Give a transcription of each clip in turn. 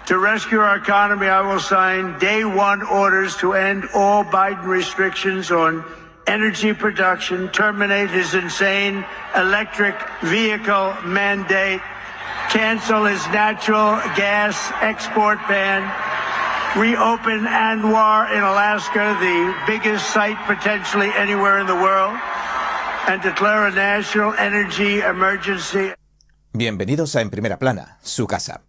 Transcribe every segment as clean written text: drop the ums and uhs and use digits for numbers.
To rescue our economy, I will sign day one orders to end all Biden restrictions on energy production, terminate his insane electric vehicle mandate, cancel his natural gas export ban, reopen ANWR in Alaska, the biggest site potentially anywhere in the world, and declare a national energy emergency. Bienvenidos a En Primera Plana, su casa.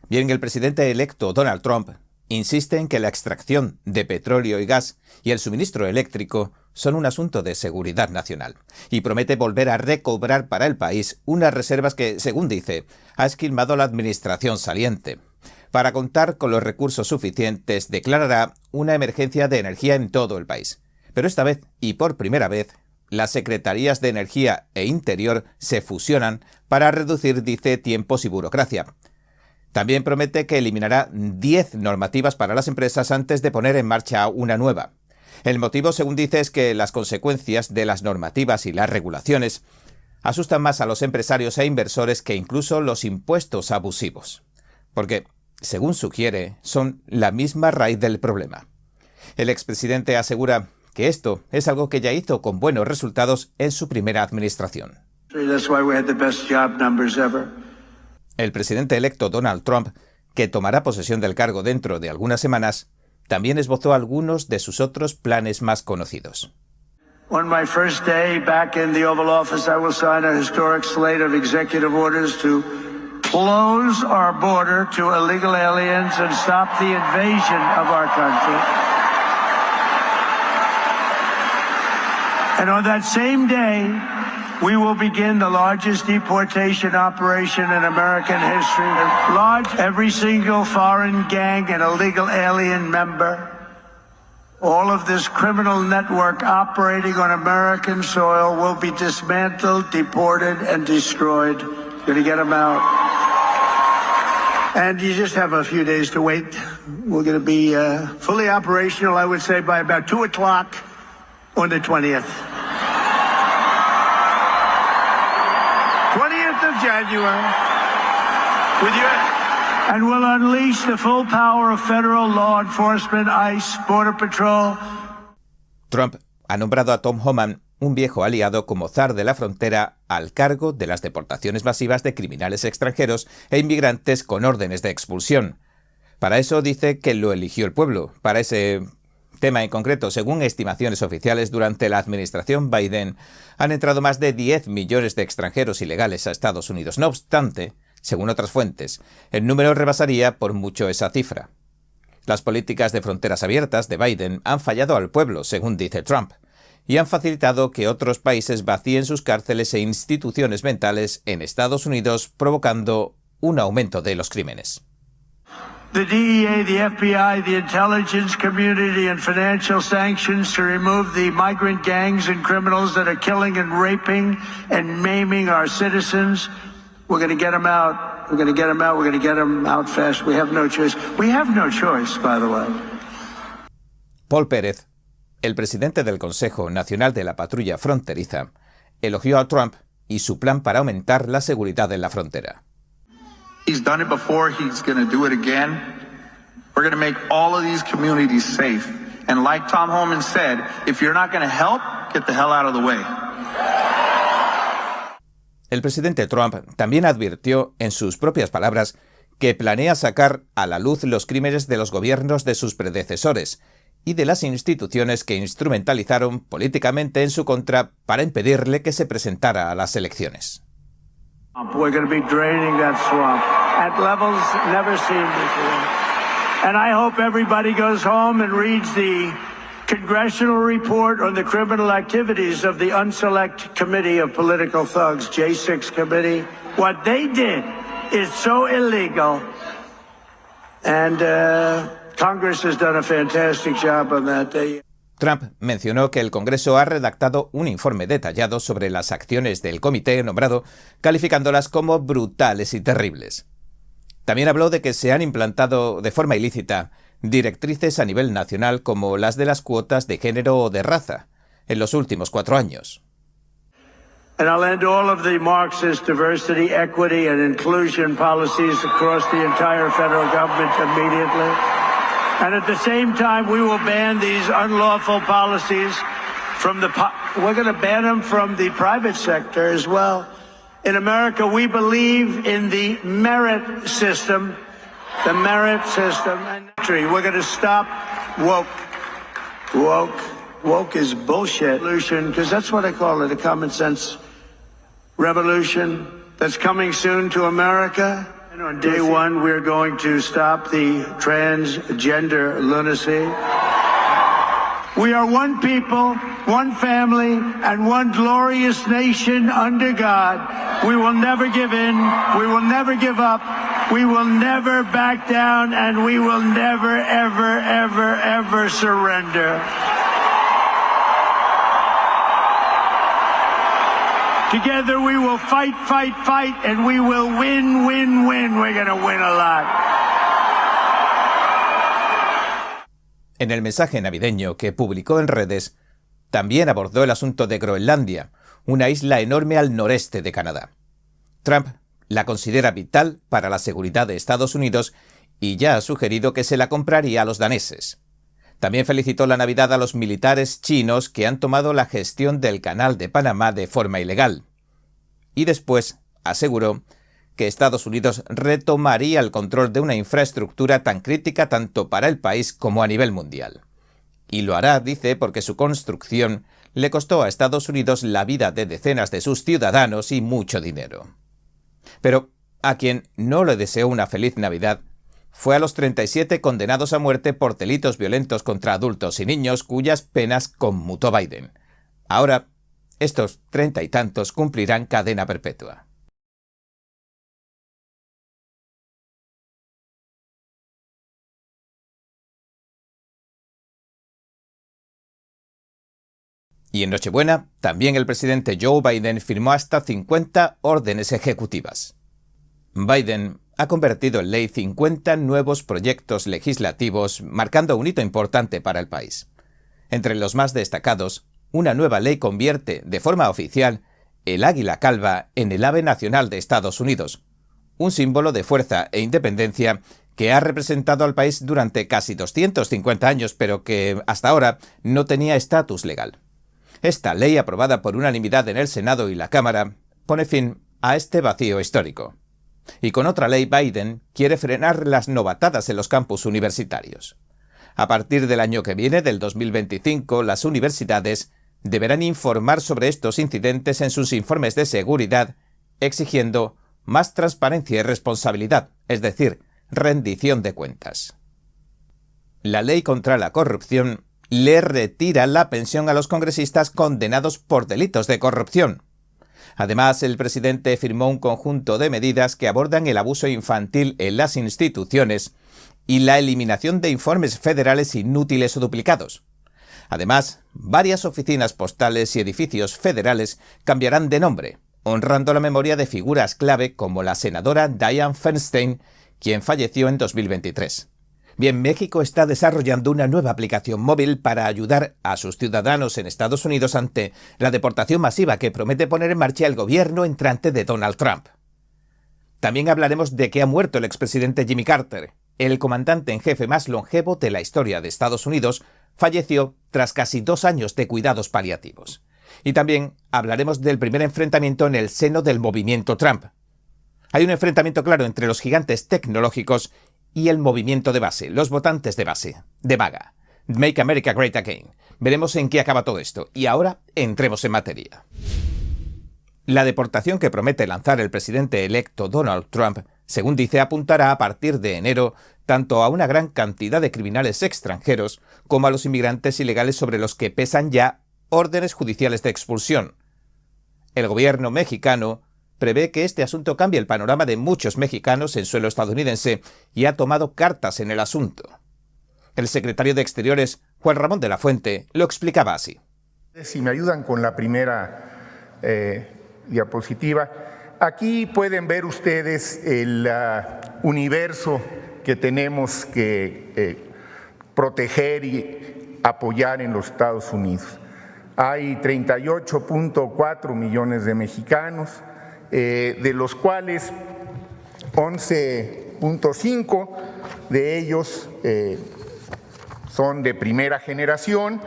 Bien, el presidente electo Donald Trump insiste en que la extracción de petróleo y gas y el suministro eléctrico son un asunto de seguridad nacional y promete volver a recobrar para el país unas reservas que, según dice, ha esquilmado la administración saliente. Para contar con los recursos suficientes, declarará una emergencia de energía en todo el país. Pero esta vez, y por primera vez, las secretarías de Energía e Interior se fusionan para reducir, dice, tiempos y burocracia. También promete que eliminará 10 normativas para las empresas antes de poner en marcha una nueva. El motivo, según dice, es que las consecuencias de las normativas y las regulaciones asustan más a los empresarios e inversores que incluso los impuestos abusivos. Porque, según sugiere, son la misma raíz del problema. El expresidente asegura que esto es algo que ya hizo con buenos resultados en su primera administración. El presidente electo Donald Trump, que tomará posesión del cargo dentro de algunas semanas, también esbozó algunos de sus otros planes más conocidos. On my first day back in the Oval Office, I will sign a historic slate of executive orders to close our border to illegal aliens and stop the invasion of our country. And on that same day, we will begin the largest deportation operation in American history. Every single foreign gang and illegal alien member, all of this criminal network operating on American soil will be dismantled, deported, and destroyed. Gonna get them out. And you just have a few days to wait. We're gonna be fully operational, I would say, by about 2 o'clock on the 20th. 20th of January. With you. And we'll unleash the full power of federal law enforcement, ICE, Border Patrol. Trump ha nombrado a Tom Homan, un viejo aliado, como zar de la frontera al cargo de las deportaciones masivas de criminales extranjeros e inmigrantes con órdenes de expulsión. Para eso dice que lo eligió el pueblo. Para ese tema en concreto, según estimaciones oficiales, durante la administración Biden han entrado más de 10 millones de extranjeros ilegales a Estados Unidos. No obstante, según otras fuentes, el número rebasaría por mucho esa cifra. Las políticas de fronteras abiertas de Biden han fallado al pueblo, según dice Trump, y han facilitado que otros países vacíen sus cárceles e instituciones mentales en Estados Unidos, provocando un aumento de los crímenes. The DEA, the FBI, the intelligence community, and financial sanctions to remove the migrant gangs and criminals that are killing and raping and maiming our citizens. We're going to get them out. We're going to get them out. We're going to get them out fast. We have no choice. We have no choice, by the way. Paul Pérez, el presidente del Consejo Nacional de la Patrulla Fronteriza, elogió a Trump y su plan para aumentar la seguridad en la frontera. He's done it before, he's going to do it again. We're going to make all of these communities safe. And like Tom Homan said, if you're not going to help, get the hell out of the way. El presidente Trump también advirtió, en sus propias palabras, que planea sacar a la luz los crímenes de los gobiernos de sus predecesores y de las instituciones que instrumentalizaron políticamente en su contra para impedirle que se presentara a las elecciones. We're going to be draining that swamp at levels never seen before. And I hope everybody goes home and reads the congressional report on the criminal activities of the Unselect Committee of Political Thugs, J6 Committee. What they did is so illegal. And Congress has done a fantastic job on that. Trump mencionó que el Congreso ha redactado un informe detallado sobre las acciones del comité nombrado, calificándolas como brutales y terribles. También habló de que se han implantado de forma ilícita directrices a nivel nacional como las de las cuotas de género o de raza en los últimos 4 años. And I'll end all of the Marxist diversity, equity, and inclusion policies across the entire federal government immediately. And at the same time, we will ban these unlawful policies from we're going to ban them from the private sector as well. In America, we believe in the merit system. The merit system. And we're going to stop woke. Woke is bullshit. Because that's what I call it, a common sense revolution that's coming soon to America. And on day one, we're going to stop the transgender lunacy. We are one people, one family, and one glorious nation under God. We will never give in. We will never give up. We will never back down, and we will never, ever, ever, ever surrender. Together we will fight, and we will win. We're going to win a lot. En el mensaje navideño que publicó en redes, también abordó el asunto de Groenlandia, una isla enorme al noreste de Canadá. Trump la considera vital para la seguridad de Estados Unidos y ya ha sugerido que se la compraría a los daneses. También felicitó la Navidad a los militares chinos que han tomado la gestión del Canal de Panamá de forma ilegal. Y después aseguró que Estados Unidos retomaría el control de una infraestructura tan crítica tanto para el país como a nivel mundial. Y lo hará, dice, porque su construcción le costó a Estados Unidos la vida de decenas de sus ciudadanos y mucho dinero. Pero a quien no le deseó una feliz Navidad fue a los 37 condenados a muerte por delitos violentos contra adultos y niños cuyas penas conmutó Biden. Ahora, estos 30 y tantos cumplirán cadena perpetua. Y en Nochebuena, también el presidente Joe Biden firmó hasta 50 órdenes ejecutivas. Biden ha convertido en ley 50 nuevos proyectos legislativos, marcando un hito importante para el país. Entre los más destacados, una nueva ley convierte, de forma oficial, el águila calva en el ave nacional de Estados Unidos, un símbolo de fuerza e independencia que ha representado al país durante casi 250 años, pero que hasta ahora no tenía estatus legal. Esta ley, aprobada por unanimidad en el Senado y la Cámara, pone fin a este vacío histórico. Y con otra ley, Biden quiere frenar las novatadas en los campus universitarios. A partir del año que viene, del 2025, las universidades deberán informar sobre estos incidentes en sus informes de seguridad, exigiendo más transparencia y responsabilidad, es decir, rendición de cuentas. La ley contra la corrupción le retira la pensión a los congresistas condenados por delitos de corrupción. Además, el presidente firmó un conjunto de medidas que abordan el abuso infantil en las instituciones y la eliminación de informes federales inútiles o duplicados. Además, varias oficinas postales y edificios federales cambiarán de nombre, honrando la memoria de figuras clave como la senadora Dianne Feinstein, quien falleció en 2023. Bien, México está desarrollando una nueva aplicación móvil para ayudar a sus ciudadanos en Estados Unidos ante la deportación masiva que promete poner en marcha el gobierno entrante de Donald Trump. También hablaremos de que ha muerto el expresidente Jimmy Carter. El comandante en jefe más longevo de la historia de Estados Unidos falleció tras casi 2 años de cuidados paliativos. Y también hablaremos del primer enfrentamiento en el seno del movimiento Trump. Hay un enfrentamiento claro entre los gigantes tecnológicos y el movimiento de base, los votantes de base, de MAGA, Make America Great Again. Veremos en qué acaba todo esto. Y ahora entremos en materia. La deportación que promete lanzar el presidente electo Donald Trump, según dice, apuntará a partir de enero tanto a una gran cantidad de criminales extranjeros como a los inmigrantes ilegales sobre los que pesan ya órdenes judiciales de expulsión. El gobierno mexicano prevé que este asunto cambie el panorama de muchos mexicanos en suelo estadounidense y ha tomado cartas en el asunto. El secretario de Exteriores, Juan Ramón de la Fuente, lo explicaba así. Si me ayudan con la primera diapositiva. Aquí pueden ver ustedes el universo que tenemos que proteger y apoyar en los Estados Unidos. hay 38.4 millones de mexicanos, de los cuales 11.5 de ellos son de primera generación.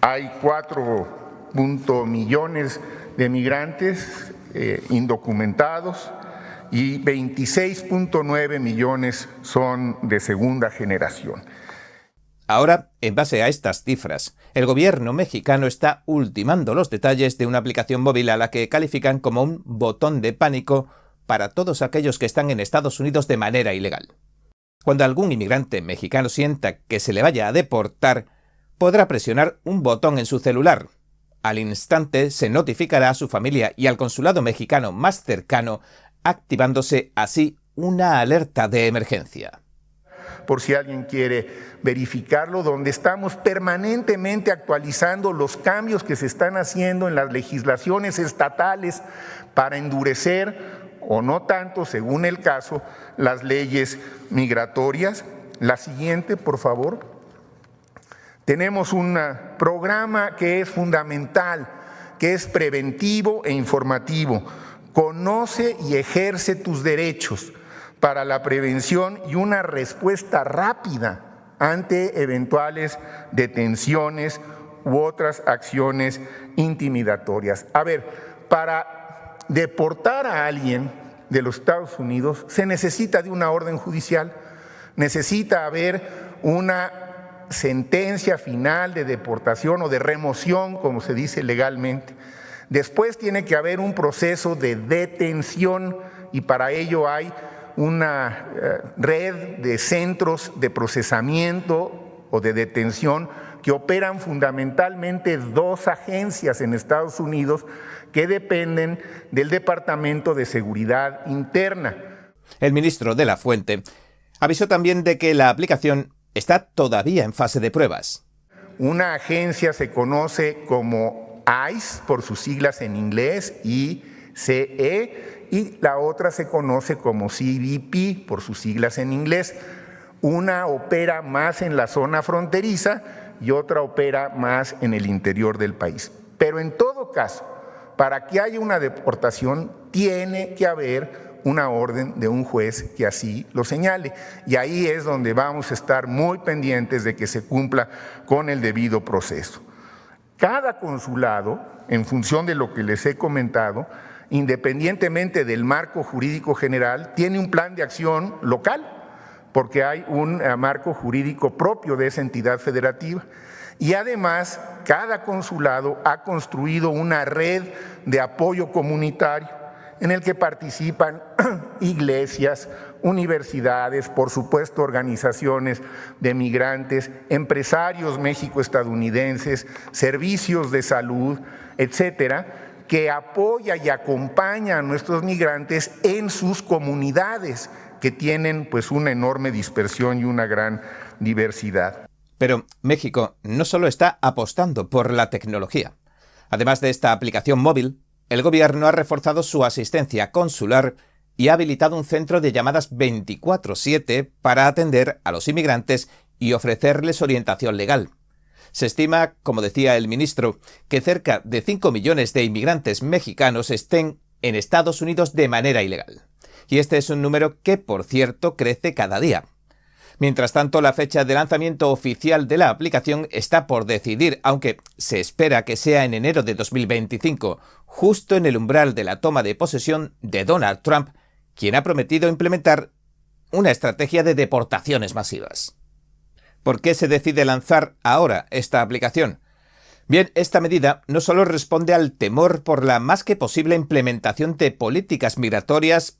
Hay 4 millones de migrantes indocumentados y 26.9 millones son de segunda generación. Ahora, en base a estas cifras, el gobierno mexicano está ultimando los detalles de una aplicación móvil a la que califican como un botón de pánico para todos aquellos que están en Estados Unidos de manera ilegal. Cuando algún inmigrante mexicano sienta que se le vaya a deportar, podrá presionar un botón en su celular. Al instante se notificará a su familia y al consulado mexicano más cercano, activándose así una alerta de emergencia. Por si alguien quiere verificarlo, donde estamos permanentemente actualizando los cambios que se están haciendo en las legislaciones estatales para endurecer, o no tanto, según el caso, las leyes migratorias. La siguiente, por favor. Tenemos un programa que es fundamental, que es preventivo e informativo. Conoce y ejerce tus derechos para la prevención y una respuesta rápida ante eventuales detenciones u otras acciones intimidatorias. A ver, para deportar a alguien de los Estados Unidos se necesita de una orden judicial, necesita haber una sentencia final de deportación o de remoción, como se dice legalmente. Después tiene que haber un proceso de detención y para ello hay una red de centros de procesamiento o de detención que operan fundamentalmente 2 agencias en Estados Unidos que dependen del Departamento de Seguridad Interna. El ministro de la Fuente avisó también de que la aplicación está todavía en fase de pruebas. Una agencia se conoce como ICE, por sus siglas en inglés, ICE, y la otra se conoce como CBP, por sus siglas en inglés. Una opera más en la zona fronteriza y otra opera más en el interior del país. Pero en todo caso, para que haya una deportación, tiene que haber una orden de un juez que así lo señale. Y ahí es donde vamos a estar muy pendientes de que se cumpla con el debido proceso. Cada consulado, en función de lo que les he comentado, independientemente del marco jurídico general, tiene un plan de acción local, porque hay un marco jurídico propio de esa entidad federativa. Y además, cada consulado ha construido una red de apoyo comunitario en el que participan iglesias, universidades, por supuesto organizaciones de migrantes, empresarios méxico-estadounidenses, servicios de salud, etcétera, que apoya y acompaña a nuestros migrantes en sus comunidades, que tienen pues una enorme dispersión y una gran diversidad. Pero México no solo está apostando por la tecnología. Además de esta aplicación móvil, el gobierno ha reforzado su asistencia consular y ha habilitado un centro de llamadas 24/7 para atender a los inmigrantes y ofrecerles orientación legal. Se estima, como decía el ministro, que cerca de 5 millones de inmigrantes mexicanos estén en Estados Unidos de manera ilegal. Y este es un número que, por cierto, crece cada día. Mientras tanto, la fecha de lanzamiento oficial de la aplicación está por decidir, aunque se espera que sea en enero de 2025, justo en el umbral de la toma de posesión de Donald Trump, quien ha prometido implementar una estrategia de deportaciones masivas. ¿Por qué se decide lanzar ahora esta aplicación? Bien, esta medida no solo responde al temor por la más que posible implementación de políticas migratorias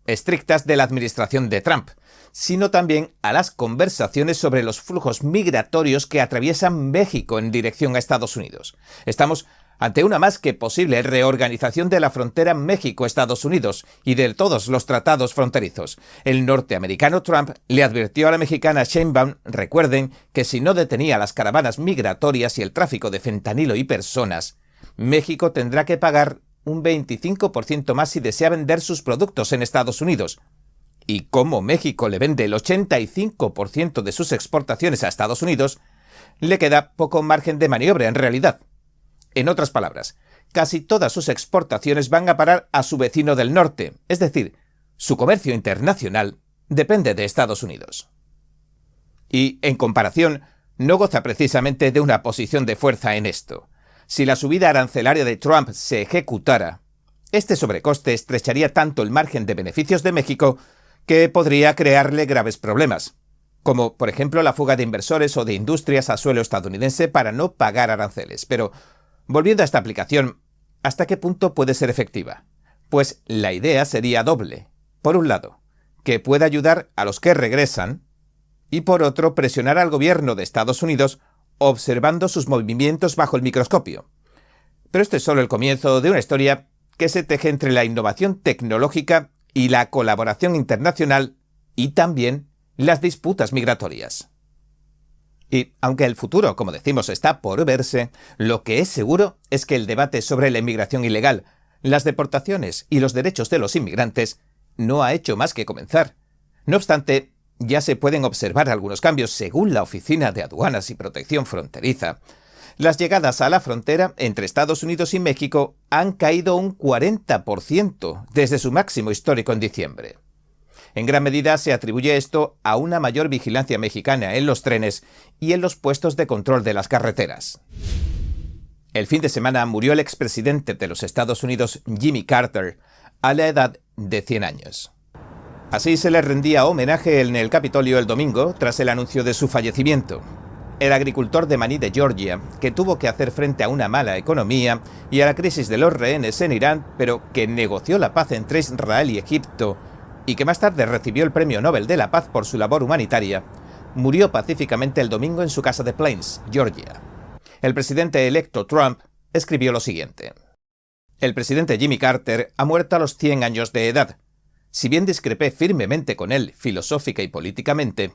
estrictas de la administración de Trump, sino también a las conversaciones sobre los flujos migratorios que atraviesan México en dirección a Estados Unidos. Estamos ante una más que posible reorganización de la frontera México-Estados Unidos y de todos los tratados fronterizos. El norteamericano Trump le advirtió a la mexicana Sheinbaum, recuerden, que si no detenía las caravanas migratorias y el tráfico de fentanilo y personas, México tendrá que pagar un 25% más si desea vender sus productos en Estados Unidos. Y como México le vende el 85% de sus exportaciones a Estados Unidos, le queda poco margen de maniobra en realidad. En otras palabras, casi todas sus exportaciones van a parar a su vecino del norte, es decir, su comercio internacional depende de Estados Unidos. Y, en comparación, no goza precisamente de una posición de fuerza en esto. Si la subida arancelaria de Trump se ejecutara, este sobrecoste estrecharía tanto el margen de beneficios de México que podría crearle graves problemas, como por ejemplo la fuga de inversores o de industrias a suelo estadounidense para no pagar aranceles. Pero, volviendo a esta aplicación, ¿hasta qué punto puede ser efectiva? Pues la idea sería doble. Por un lado, que pueda ayudar a los que regresan, y por otro, presionar al gobierno de Estados Unidos observando sus movimientos bajo el microscopio. Pero este es solo el comienzo de una historia que se teje entre la innovación tecnológica y la colaboración internacional y también las disputas migratorias. Y, aunque el futuro, como decimos, está por verse, lo que es seguro es que el debate sobre la inmigración ilegal, las deportaciones y los derechos de los inmigrantes no ha hecho más que comenzar. No obstante, ya se pueden observar algunos cambios según la Oficina de Aduanas y Protección Fronteriza. Las llegadas a la frontera entre Estados Unidos y México han caído un 40% desde su máximo histórico en diciembre. En gran medida se atribuye esto a una mayor vigilancia mexicana en los trenes y en los puestos de control de las carreteras. El fin de semana murió el expresidente de los Estados Unidos, Jimmy Carter, a la edad de 100 años. Así se le rendía homenaje en el Capitolio el domingo tras el anuncio de su fallecimiento. El agricultor de maní de Georgia, que tuvo que hacer frente a una mala economía y a la crisis de los rehenes en Irán, pero que negoció la paz entre Israel y Egipto, y que más tarde recibió el Premio Nobel de la Paz por su labor humanitaria, murió pacíficamente el domingo en su casa de Plains, Georgia. El presidente electo Trump escribió lo siguiente: el presidente Jimmy Carter ha muerto a los 100 años de edad. Si bien discrepé firmemente con él filosófica y políticamente,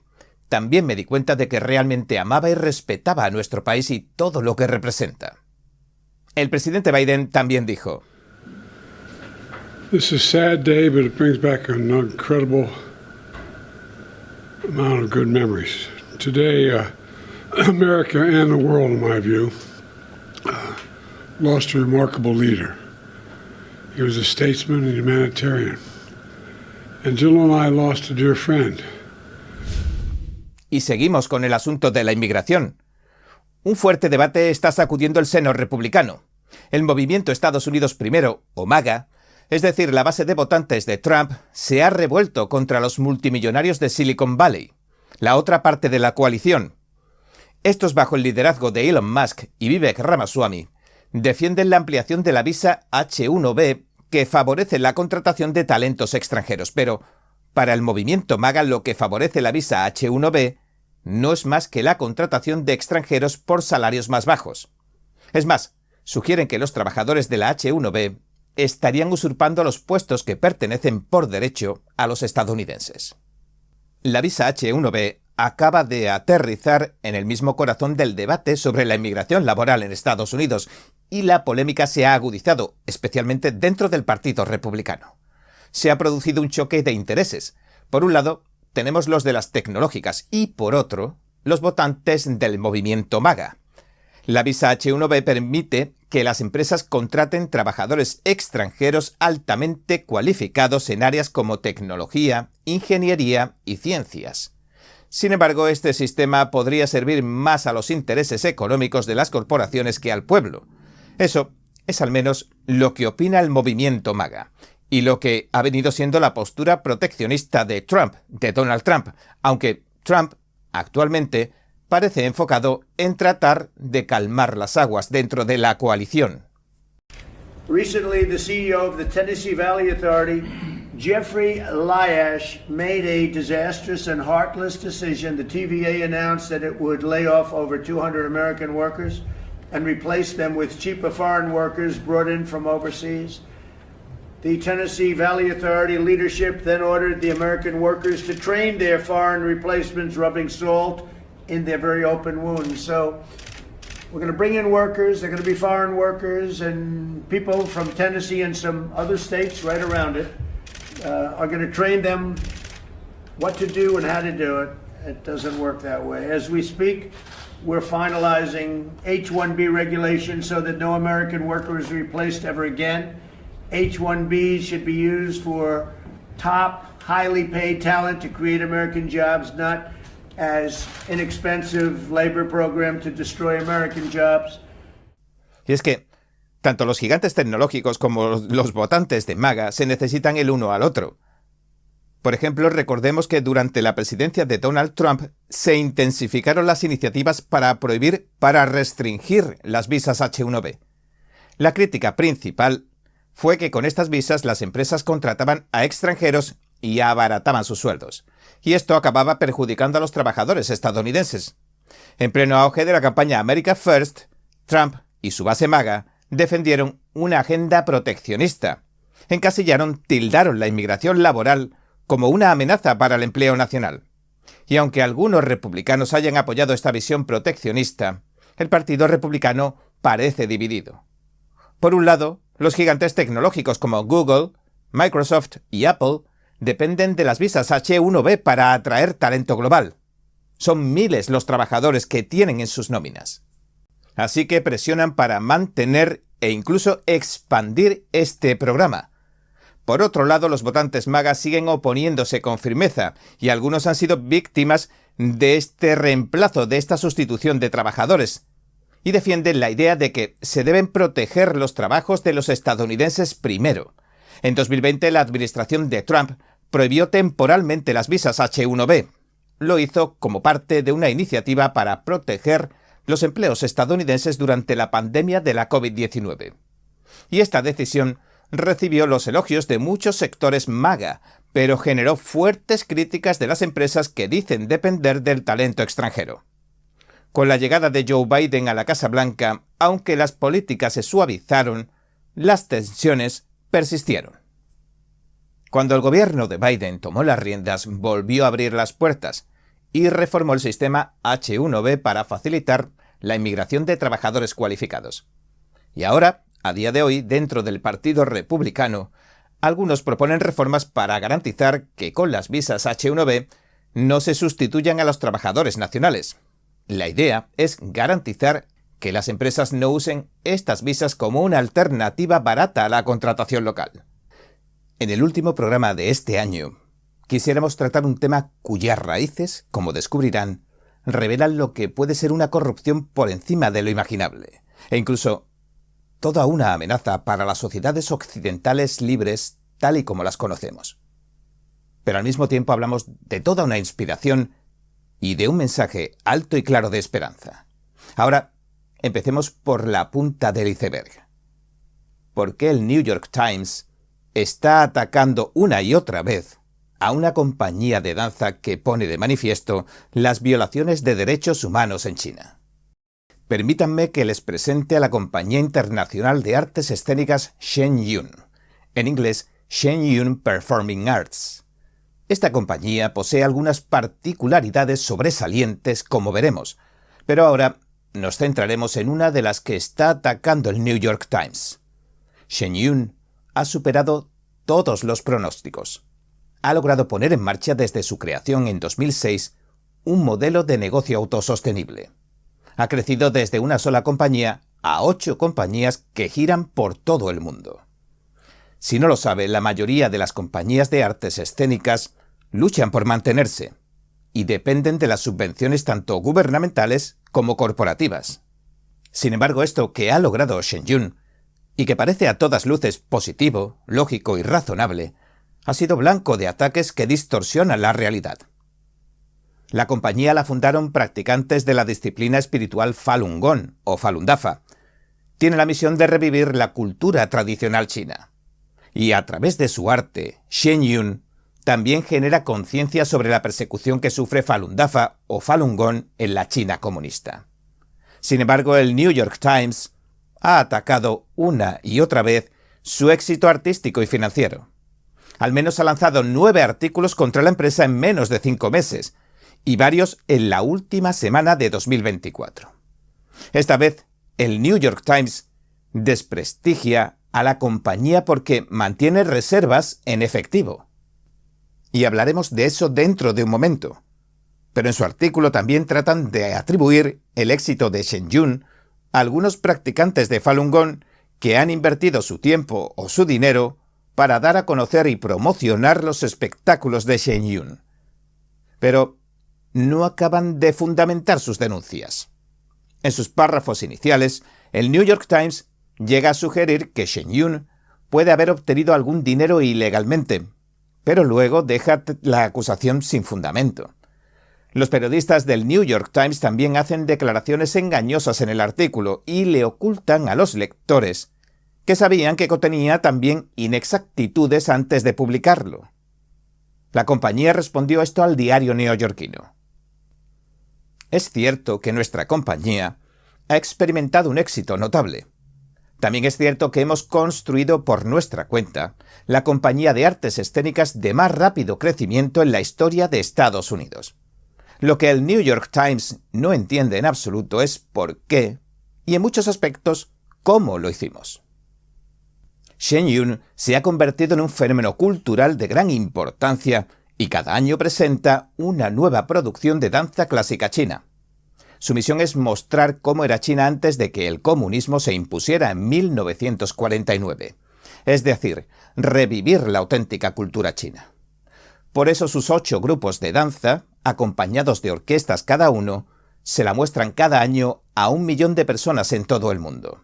también me di cuenta de que realmente amaba y respetaba a nuestro país y todo lo que representa. El presidente Biden también dijo: This is a sad day, but it brings back an incredible amount of good memories. Today, America and the world, in my view, lost a remarkable leader. He was a statesman and humanitarian. And Jill and I lost a dear friend. Y seguimos con el asunto de la inmigración. Un fuerte debate está sacudiendo el seno republicano. El movimiento Estados Unidos Primero, o MAGA, es decir, la base de votantes de Trump, se ha revuelto contra los multimillonarios de Silicon Valley, la otra parte de la coalición. Estos, bajo el liderazgo de Elon Musk y Vivek Ramaswamy, defienden la ampliación de la visa H-1B que favorece la contratación de talentos extranjeros. Pero para el movimiento MAGA lo que favorece la visa H-1B no es más que la contratación de extranjeros por salarios más bajos. Es más, sugieren que los trabajadores de la H-1B estarían usurpando los puestos que pertenecen por derecho a los estadounidenses. La visa H-1B acaba de aterrizar en el mismo corazón del debate sobre la inmigración laboral en Estados Unidos y la polémica se ha agudizado, especialmente dentro del Partido Republicano. Se ha producido un choque de intereses. Por un lado, tenemos los de las tecnológicas y, por otro, los votantes del movimiento MAGA. La visa H-1B permite que las empresas contraten trabajadores extranjeros altamente cualificados en áreas como tecnología, ingeniería y ciencias. Sin embargo, este sistema podría servir más a los intereses económicos de las corporaciones que al pueblo. Eso es al menos lo que opina el movimiento MAGA, y lo que ha venido siendo la postura proteccionista de Trump, de Donald Trump, aunque Trump actualmente parece enfocado en tratar de calmar las aguas dentro de la coalición. Recently, the CEO of the Tennessee Valley Authority, Jeffrey Lyash, made a disastrous and heartless decision. The TVA announced that it would lay off over 200 American workers and replace them with cheaper foreign workers brought in from overseas. The Tennessee Valley Authority leadership then ordered the American workers to train their foreign replacements, rubbing salt in their very open wounds. So we're going to bring in workers, they're going to be foreign workers, and people from Tennessee and some other states right around it are going to train them what to do and how to do it. It doesn't work that way. As we speak, we're finalizing H-1B regulations so that no American worker is replaced ever again. H-1Bs should be used for top, highly paid talent to create American jobs, not as inexpensive labor program to destroy American jobs. Y es que tanto los gigantes tecnológicos como los votantes de MAGA se necesitan el uno al otro. Por ejemplo, recordemos que durante la presidencia de Donald Trump se intensificaron las iniciativas para restringir las visas H-1B. La crítica principal fue que con estas visas las empresas contrataban a extranjeros y abarataban sus sueldos. Y esto acababa perjudicando a los trabajadores estadounidenses. En pleno auge de la campaña America First, Trump y su base MAGA defendieron una agenda proteccionista. Tildaron la inmigración laboral como una amenaza para el empleo nacional. Y aunque algunos republicanos hayan apoyado esta visión proteccionista, el Partido Republicano parece dividido. Por un lado, los gigantes tecnológicos como Google, Microsoft y Apple dependen de las visas H-1B para atraer talento global. Son miles los trabajadores que tienen en sus nóminas. Así que presionan para mantener e incluso expandir este programa. Por otro lado, los votantes MAGA siguen oponiéndose con firmeza y algunos han sido víctimas de este reemplazo, de esta sustitución de trabajadores. Y defienden la idea de que se deben proteger los trabajos de los estadounidenses primero. En 2020, la administración de Trump prohibió temporalmente las visas H-1B. Lo hizo como parte de una iniciativa para proteger los empleos estadounidenses durante la pandemia de la COVID-19. Y esta decisión recibió los elogios de muchos sectores MAGA, pero generó fuertes críticas de las empresas que dicen depender del talento extranjero. Con la llegada de Joe Biden a la Casa Blanca, aunque las políticas se suavizaron, las tensiones persistieron. Cuando el gobierno de Biden tomó las riendas, volvió a abrir las puertas y reformó el sistema H-1B para facilitar la inmigración de trabajadores cualificados. Y ahora, a día de hoy, dentro del Partido Republicano, algunos proponen reformas para garantizar que con las visas H-1B no se sustituyan a los trabajadores nacionales. La idea es garantizar que las empresas no usen estas visas como una alternativa barata a la contratación local. En el último programa de este año, quisiéramos tratar un tema cuyas raíces, como descubrirán, revelan lo que puede ser una corrupción por encima de lo imaginable, e incluso toda una amenaza para las sociedades occidentales libres tal y como las conocemos. Pero al mismo tiempo hablamos de toda una inspiración y de un mensaje alto y claro de esperanza. Ahora, empecemos por la punta del iceberg. ¿Por qué el New York Times está atacando una y otra vez a una compañía de danza que pone de manifiesto las violaciones de derechos humanos en China? Permítanme que les presente a la compañía internacional de artes escénicas Shen Yun, en inglés Shen Yun Performing Arts. Esta compañía posee algunas particularidades sobresalientes, como veremos, pero ahora nos centraremos en una de las que está atacando el New York Times. Shen Yun ha superado todos los pronósticos. Ha logrado poner en marcha desde su creación en 2006 un modelo de negocio autosostenible. Ha crecido desde una sola compañía a 8 compañías que giran por todo el mundo. Si no lo sabe, la mayoría de las compañías de artes escénicas luchan por mantenerse y dependen de las subvenciones tanto gubernamentales como corporativas. Sin embargo, esto que ha logrado Shen Yun, y que parece a todas luces positivo, lógico y razonable, ha sido blanco de ataques que distorsionan la realidad. La compañía la fundaron practicantes de la disciplina espiritual Falun Gong o Falun Dafa. Tiene la misión de revivir la cultura tradicional china. Y a través de su arte, Shen Yun también genera conciencia sobre la persecución que sufre Falun Dafa o Falun Gong en la China comunista. Sin embargo, el New York Times ha atacado una y otra vez su éxito artístico y financiero. Al menos ha lanzado 9 artículos contra la empresa en menos de 5 meses, y varios en la última semana de 2024. Esta vez, el New York Times desprestigia a la compañía porque mantiene reservas en efectivo. Y hablaremos de eso dentro de un momento. pero en su artículo también tratan de atribuir el éxito de Shen Yun a algunos practicantes de Falun Gong que han invertido su tiempo o su dinero para dar a conocer y promocionar los espectáculos de Shen Yun. Pero no acaban de fundamentar sus denuncias. En sus párrafos iniciales, el New York Times llega a sugerir que Shen Yun puede haber obtenido algún dinero ilegalmente, pero luego deja la acusación sin fundamento. Los periodistas del New York Times también hacen declaraciones engañosas en el artículo y le ocultan a los lectores que sabían que contenía también inexactitudes antes de publicarlo. La compañía respondió esto al diario neoyorquino. Es cierto que nuestra compañía ha experimentado un éxito notable. También es cierto que hemos construido por nuestra cuenta la compañía de artes escénicas de más rápido crecimiento en la historia de Estados Unidos. Lo que el New York Times no entiende en absoluto es por qué, y en muchos aspectos, cómo lo hicimos. Shen Yun se ha convertido en un fenómeno cultural de gran importancia y cada año presenta una nueva producción de danza clásica china. Su misión es mostrar cómo era China antes de que el comunismo se impusiera en 1949, es decir, revivir la auténtica cultura china. Por eso sus 8 grupos de danza, acompañados de orquestas cada uno, se la muestran cada año a 1 millón de personas en todo el mundo.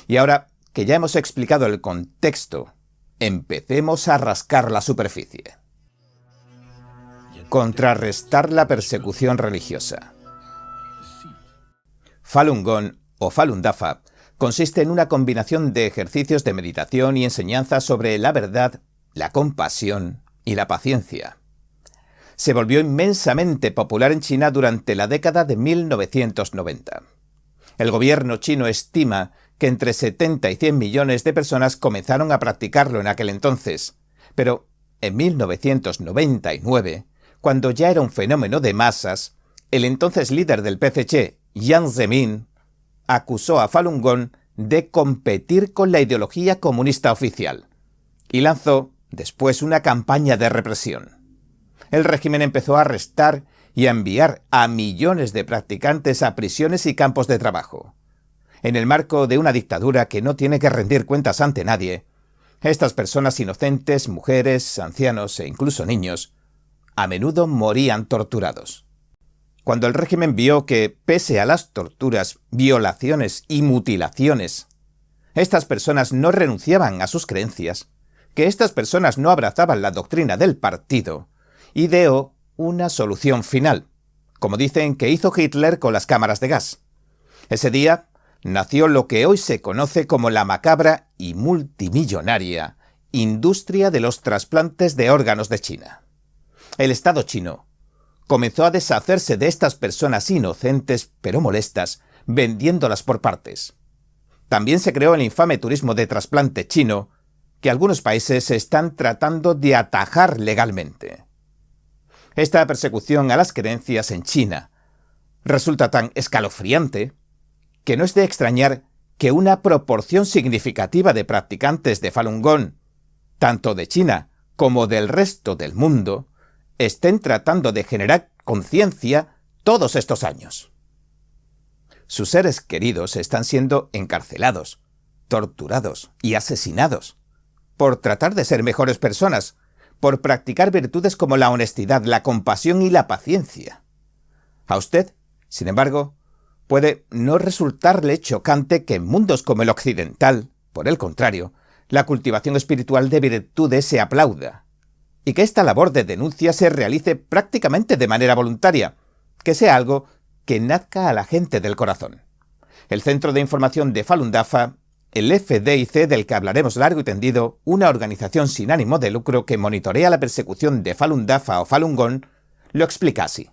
Y ahora que ya hemos explicado el contexto, empecemos a rascar la superficie. Contrarrestar la persecución religiosa. Falun Gong o Falun Dafa consiste en una combinación de ejercicios de meditación y enseñanza sobre la verdad, la compasión y la paciencia. Se volvió inmensamente popular en China durante la década de 1990. El gobierno chino estima que entre 70 y 100 millones de personas comenzaron a practicarlo en aquel entonces, pero en 1999, cuando ya era un fenómeno de masas, el entonces líder del PCC, Jiang Zemin, acusó a Falun Gong de competir con la ideología comunista oficial y lanzó después una campaña de represión. El régimen empezó a arrestar y a enviar a millones de practicantes a prisiones y campos de trabajo. En el marco de una dictadura que no tiene que rendir cuentas ante nadie, estas personas inocentes, mujeres, ancianos e incluso niños, a menudo morían torturados. Cuando el régimen vio que, pese a las torturas, violaciones y mutilaciones, estas personas no renunciaban a sus creencias, que estas personas no abrazaban la doctrina del partido, ideó una solución final, como dicen que hizo Hitler con las cámaras de gas. Ese día nació lo que hoy se conoce como la macabra y multimillonaria industria de los trasplantes de órganos de China. El Estado chino comenzó a deshacerse de estas personas inocentes pero molestas, vendiéndolas por partes. También se creó el infame turismo de trasplante chino, que algunos países están tratando de atajar legalmente. Esta persecución a las creencias en China resulta tan escalofriante que no es de extrañar que una proporción significativa de practicantes de Falun Gong, tanto de China como del resto del mundo, estén tratando de generar conciencia todos estos años. Sus seres queridos están siendo encarcelados, torturados y asesinados por tratar de ser mejores personas, por practicar virtudes como la honestidad, la compasión y la paciencia. A usted, sin embargo, puede no resultarle chocante que en mundos como el occidental, por el contrario, la cultivación espiritual de virtudes se aplauda, y que esta labor de denuncia se realice prácticamente de manera voluntaria, que sea algo que nazca a la gente del corazón. El Centro de Información de Falun Dafa, el FDIC del que hablaremos largo y tendido, una organización sin ánimo de lucro que monitorea la persecución de Falun Dafa o Falun Gong, lo explica así.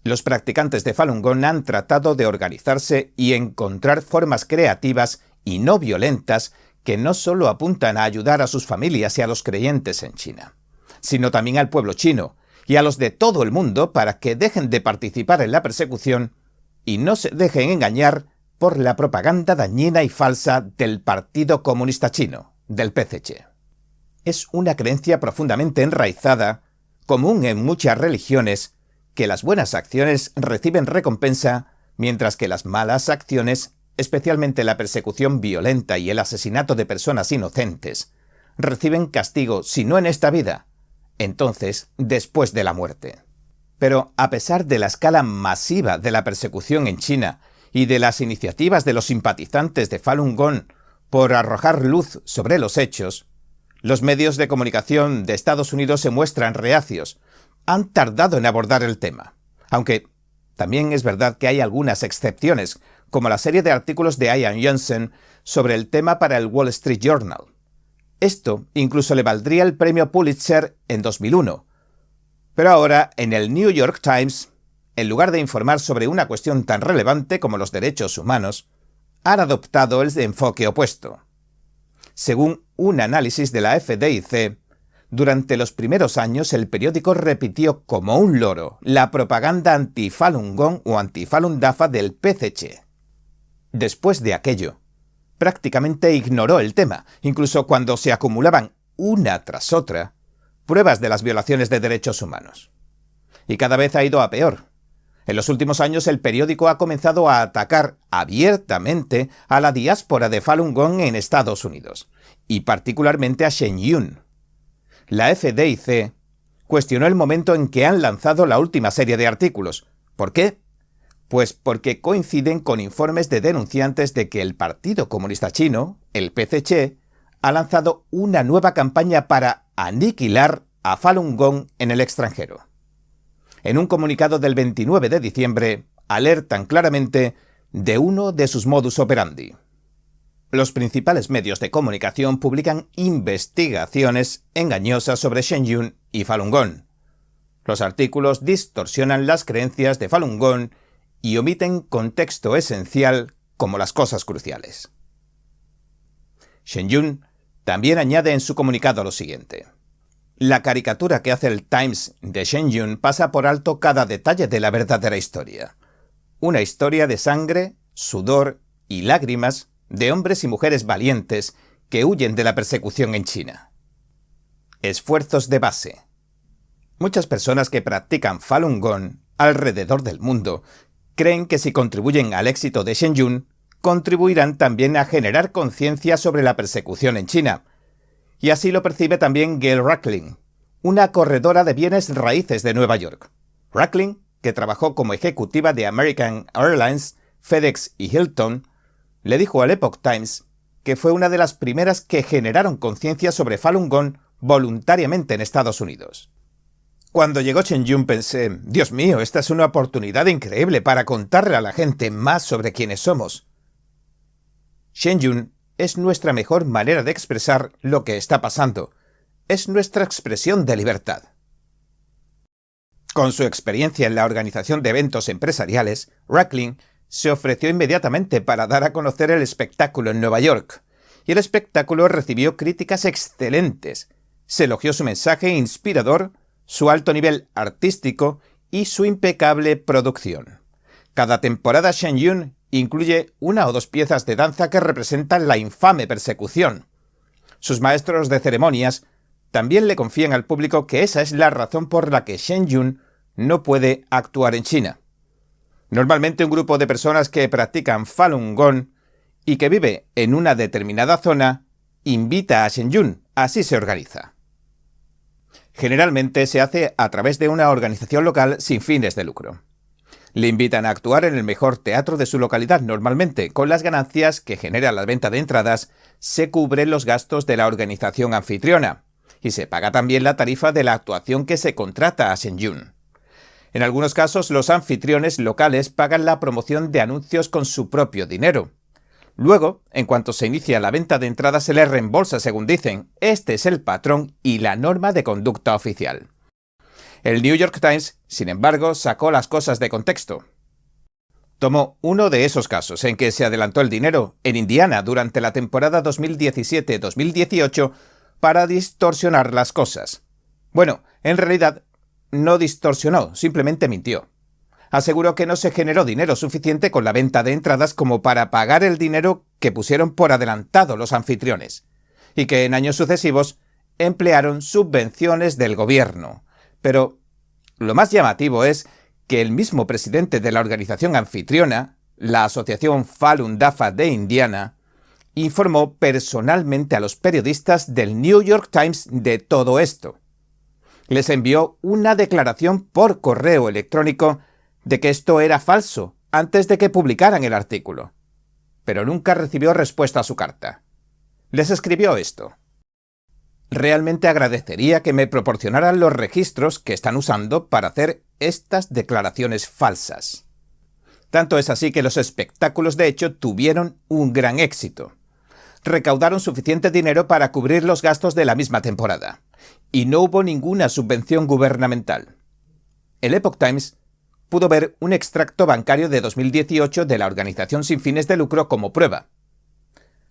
Los practicantes de Falun Gong han tratado de organizarse y encontrar formas creativas y no violentas que no solo apuntan a ayudar a sus familias y a los creyentes en China, sino también al pueblo chino y a los de todo el mundo para que dejen de participar en la persecución y no se dejen engañar por la propaganda dañina y falsa del Partido Comunista Chino, del PCC. Es una creencia profundamente enraizada común en muchas religiones que las buenas acciones reciben recompensa, mientras que las malas acciones, especialmente la persecución violenta y el asesinato de personas inocentes, reciben castigo, si no en esta vida, entonces después de la muerte. Pero a pesar de la escala masiva de la persecución en China y de las iniciativas de los simpatizantes de Falun Gong por arrojar luz sobre los hechos, los medios de comunicación de Estados Unidos se muestran reacios. Han tardado en abordar el tema, aunque también es verdad que hay algunas excepciones, como la serie de artículos de Ian Johnson sobre el tema para el Wall Street Journal. Esto incluso le valdría el premio Pulitzer en 2001. Pero ahora, en el New York Times, en lugar de informar sobre una cuestión tan relevante como los derechos humanos, han adoptado el enfoque opuesto. Según un análisis de la FDIC, durante los primeros años el periódico repitió como un loro la propaganda anti-Falun Gong o anti-Falun Dafa del PCC. Después de aquello, prácticamente ignoró el tema, incluso cuando se acumulaban una tras otra pruebas de las violaciones de derechos humanos. Y cada vez ha ido a peor. En los últimos años el periódico ha comenzado a atacar abiertamente a la diáspora de Falun Gong en Estados Unidos, y particularmente a Shen Yun. La FDIC cuestionó el momento en que han lanzado la última serie de artículos. ¿Por qué? Pues porque coinciden con informes de denunciantes de que el Partido Comunista Chino, el PCC, ha lanzado una nueva campaña para aniquilar a Falun Gong en el extranjero. En un comunicado del 29 de diciembre, alertan claramente de uno de sus modus operandi. Los principales medios de comunicación publican investigaciones engañosas sobre Shen Yun y Falun Gong. Los artículos distorsionan las creencias de Falun Gong y omiten contexto esencial como las cosas cruciales. Shen Yun también añade en su comunicado lo siguiente: la caricatura que hace el Times de Shen Yun pasa por alto cada detalle de la verdadera historia. Una historia de sangre, sudor y lágrimas de hombres y mujeres valientes que huyen de la persecución en China. Esfuerzos de base. Muchas personas que practican Falun Gong alrededor del mundo creen que si contribuyen al éxito de Shen Yun, contribuirán también a generar conciencia sobre la persecución en China. Y así lo percibe también Gail Rackling, una corredora de bienes raíces de Nueva York. Rackling, que trabajó como ejecutiva de American Airlines, FedEx y Hilton, le dijo al Epoch Times que fue una de las primeras que generaron conciencia sobre Falun Gong voluntariamente en Estados Unidos. Cuando llegó Shen Yun pensé, Dios mío, esta es una oportunidad increíble para contarle a la gente más sobre quiénes somos. Shen Yun es nuestra mejor manera de expresar lo que está pasando. Es nuestra expresión de libertad. Con su experiencia en la organización de eventos empresariales, Rackling se ofreció inmediatamente para dar a conocer el espectáculo en Nueva York, y el espectáculo recibió críticas excelentes. Se elogió su mensaje inspirador, su alto nivel artístico y su impecable producción. Cada temporada Shen Yun incluye una o dos piezas de danza que representan la infame persecución. Sus maestros de ceremonias también le confían al público que esa es la razón por la que Shen Yun no puede actuar en China. Normalmente un grupo de personas que practican Falun Gong y que vive en una determinada zona invita a Shen Yun, así se organiza. Generalmente se hace a través de una organización local sin fines de lucro. Le invitan a actuar en el mejor teatro de su localidad. Normalmente, con las ganancias que genera la venta de entradas, se cubren los gastos de la organización anfitriona y se paga también la tarifa de la actuación que se contrata a Shen Yun. En algunos casos, los anfitriones locales pagan la promoción de anuncios con su propio dinero. Luego, en cuanto se inicia la venta de entradas, se les reembolsa según dicen. Este es el patrón y la norma de conducta oficial. El New York Times, sin embargo, sacó las cosas de contexto. Tomó uno de esos casos en que se adelantó el dinero en Indiana durante la temporada 2017-2018 para distorsionar las cosas. Bueno, en realidad no distorsionó, simplemente mintió. Aseguró que no se generó dinero suficiente con la venta de entradas como para pagar el dinero que pusieron por adelantado los anfitriones, y que en años sucesivos emplearon subvenciones del gobierno, Pero lo más llamativo es que el mismo presidente de la organización anfitriona, la Asociación Falun Dafa de Indiana, informó personalmente a los periodistas del New York Times de todo esto. Les envió una declaración por correo electrónico de que esto era falso antes de que publicaran el artículo, pero nunca recibió respuesta a su carta. Les escribió esto: realmente agradecería que me proporcionaran los registros que están usando para hacer estas declaraciones falsas. Tanto es así que los espectáculos de hecho tuvieron un gran éxito. Recaudaron suficiente dinero para cubrir los gastos de la misma temporada, y no hubo ninguna subvención gubernamental. El Epoch Times pudo ver un extracto bancario de 2018 de la organización sin fines de lucro como prueba.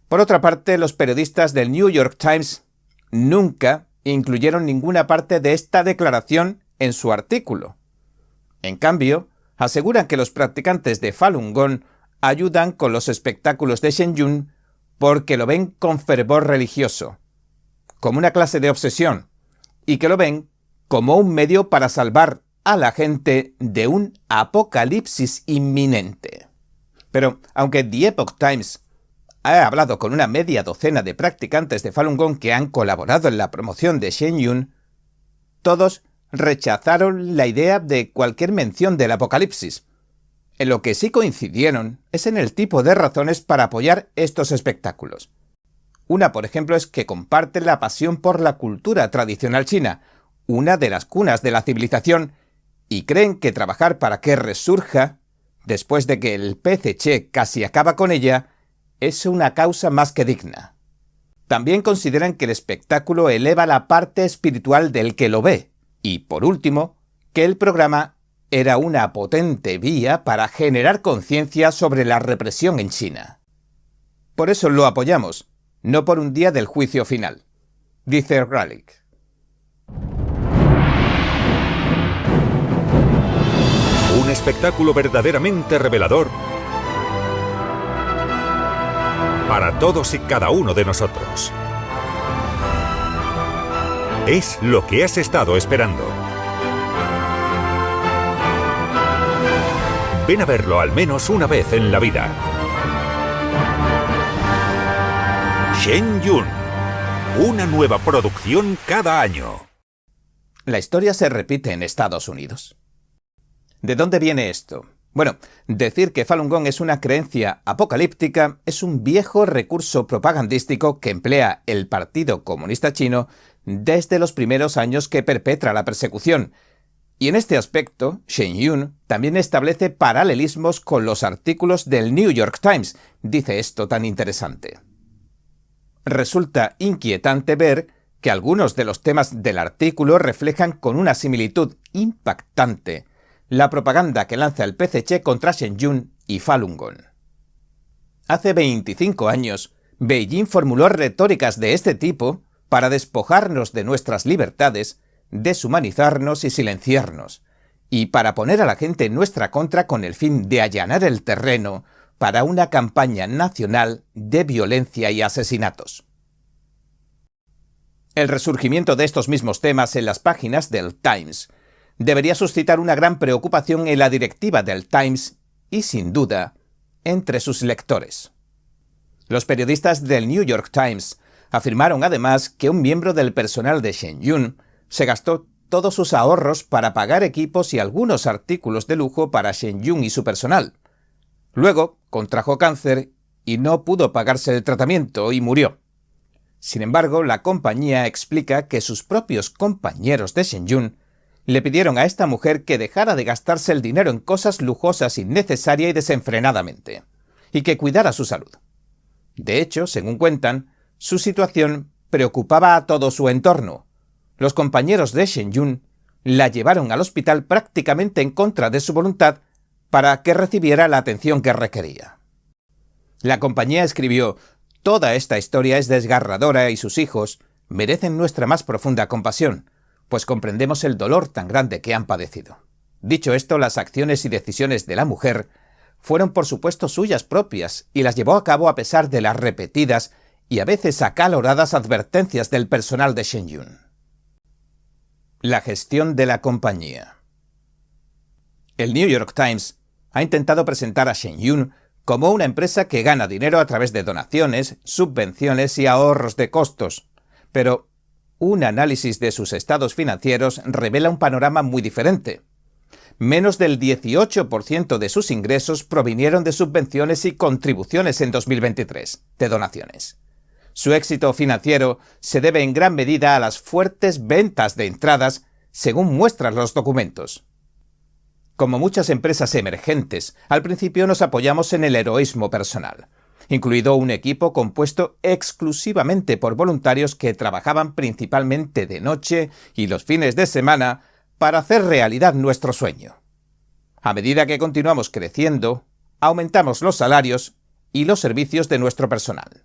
Por otra parte, los periodistas del New York Times nunca incluyeron ninguna parte de esta declaración en su artículo. En cambio, aseguran que los practicantes de Falun Gong ayudan con los espectáculos de Shen Yun porque lo ven con fervor religioso, como una clase de obsesión, y que lo ven como un medio para salvar a la gente de un apocalipsis inminente. Pero aunque The Epoch Times ha hablado con una media docena de practicantes de Falun Gong que han colaborado en la promoción de Shen Yun, todos rechazaron la idea de cualquier mención del apocalipsis. En lo que sí coincidieron es en el tipo de razones para apoyar estos espectáculos. Una, por ejemplo, es que comparten la pasión por la cultura tradicional china, una de las cunas de la civilización, y creen que trabajar para que resurja, después de que el PCC casi acaba con ella, es una causa más que digna. También consideran que el espectáculo eleva la parte espiritual del que lo ve, y, por último, que el programa era una potente vía para generar conciencia sobre la represión en China. Por eso lo apoyamos, no por un día del juicio final, dice Ralick. Un espectáculo verdaderamente revelador para todos y cada uno de nosotros. Es lo que has estado esperando. Ven a verlo al menos una vez en la vida. Shen Yun, una nueva producción cada año. La historia se repite en Estados Unidos. ¿De dónde viene esto? Bueno, decir que Falun Gong es una creencia apocalíptica es un viejo recurso propagandístico que emplea el Partido Comunista Chino desde los primeros años que perpetra la persecución. Y en este aspecto, Shen Yun también establece paralelismos con los artículos del New York Times, dice esto tan interesante. Resulta inquietante ver que algunos de los temas del artículo reflejan con una similitud impactante la propaganda que lanza el PCC contra Shen Yun y Falun Gong. Hace 25 años, Beijing formuló retóricas de este tipo para despojarnos de nuestras libertades, deshumanizarnos y silenciarnos, y para poner a la gente en nuestra contra con el fin de allanar el terreno para una campaña nacional de violencia y asesinatos. El resurgimiento de estos mismos temas en las páginas del Times debería suscitar una gran preocupación en la directiva del Times y, sin duda, entre sus lectores. Los periodistas del New York Times afirmaron además que un miembro del personal de Shen Yun se gastó todos sus ahorros para pagar equipos y algunos artículos de lujo para Shen Yun y su personal. Luego contrajo cáncer y no pudo pagarse el tratamiento y murió. Sin embargo, la compañía explica que sus propios compañeros de Shen Yun le pidieron a esta mujer que dejara de gastarse el dinero en cosas lujosas innecesaria y desenfrenadamente, y que cuidara su salud. De hecho, según cuentan, su situación preocupaba a todo su entorno. Los compañeros de Shen Yun la llevaron al hospital prácticamente en contra de su voluntad para que recibiera la atención que requería. La compañía escribió: «Toda esta historia es desgarradora y sus hijos merecen nuestra más profunda compasión, pues comprendemos el dolor tan grande que han padecido». Dicho esto, las acciones y decisiones de la mujer fueron por supuesto suyas propias y las llevó a cabo a pesar de las repetidas y a veces acaloradas advertencias del personal de Shen Yun. la gestión de la compañía. El New York Times ha intentado presentar a Shenyun como una empresa que gana dinero a través de donaciones, subvenciones y ahorros de costos, pero un análisis de sus estados financieros revela un panorama muy diferente. Menos del 18% de sus ingresos provinieron de subvenciones y contribuciones en 2023, de donaciones. Su éxito financiero se debe en gran medida a las fuertes ventas de entradas, según muestran los documentos. Como muchas empresas emergentes, al principio nos apoyamos en el heroísmo personal, incluido un equipo compuesto exclusivamente por voluntarios que trabajaban principalmente de noche y los fines de semana para hacer realidad nuestro sueño. A medida que continuamos creciendo, aumentamos los salarios y los servicios de nuestro personal.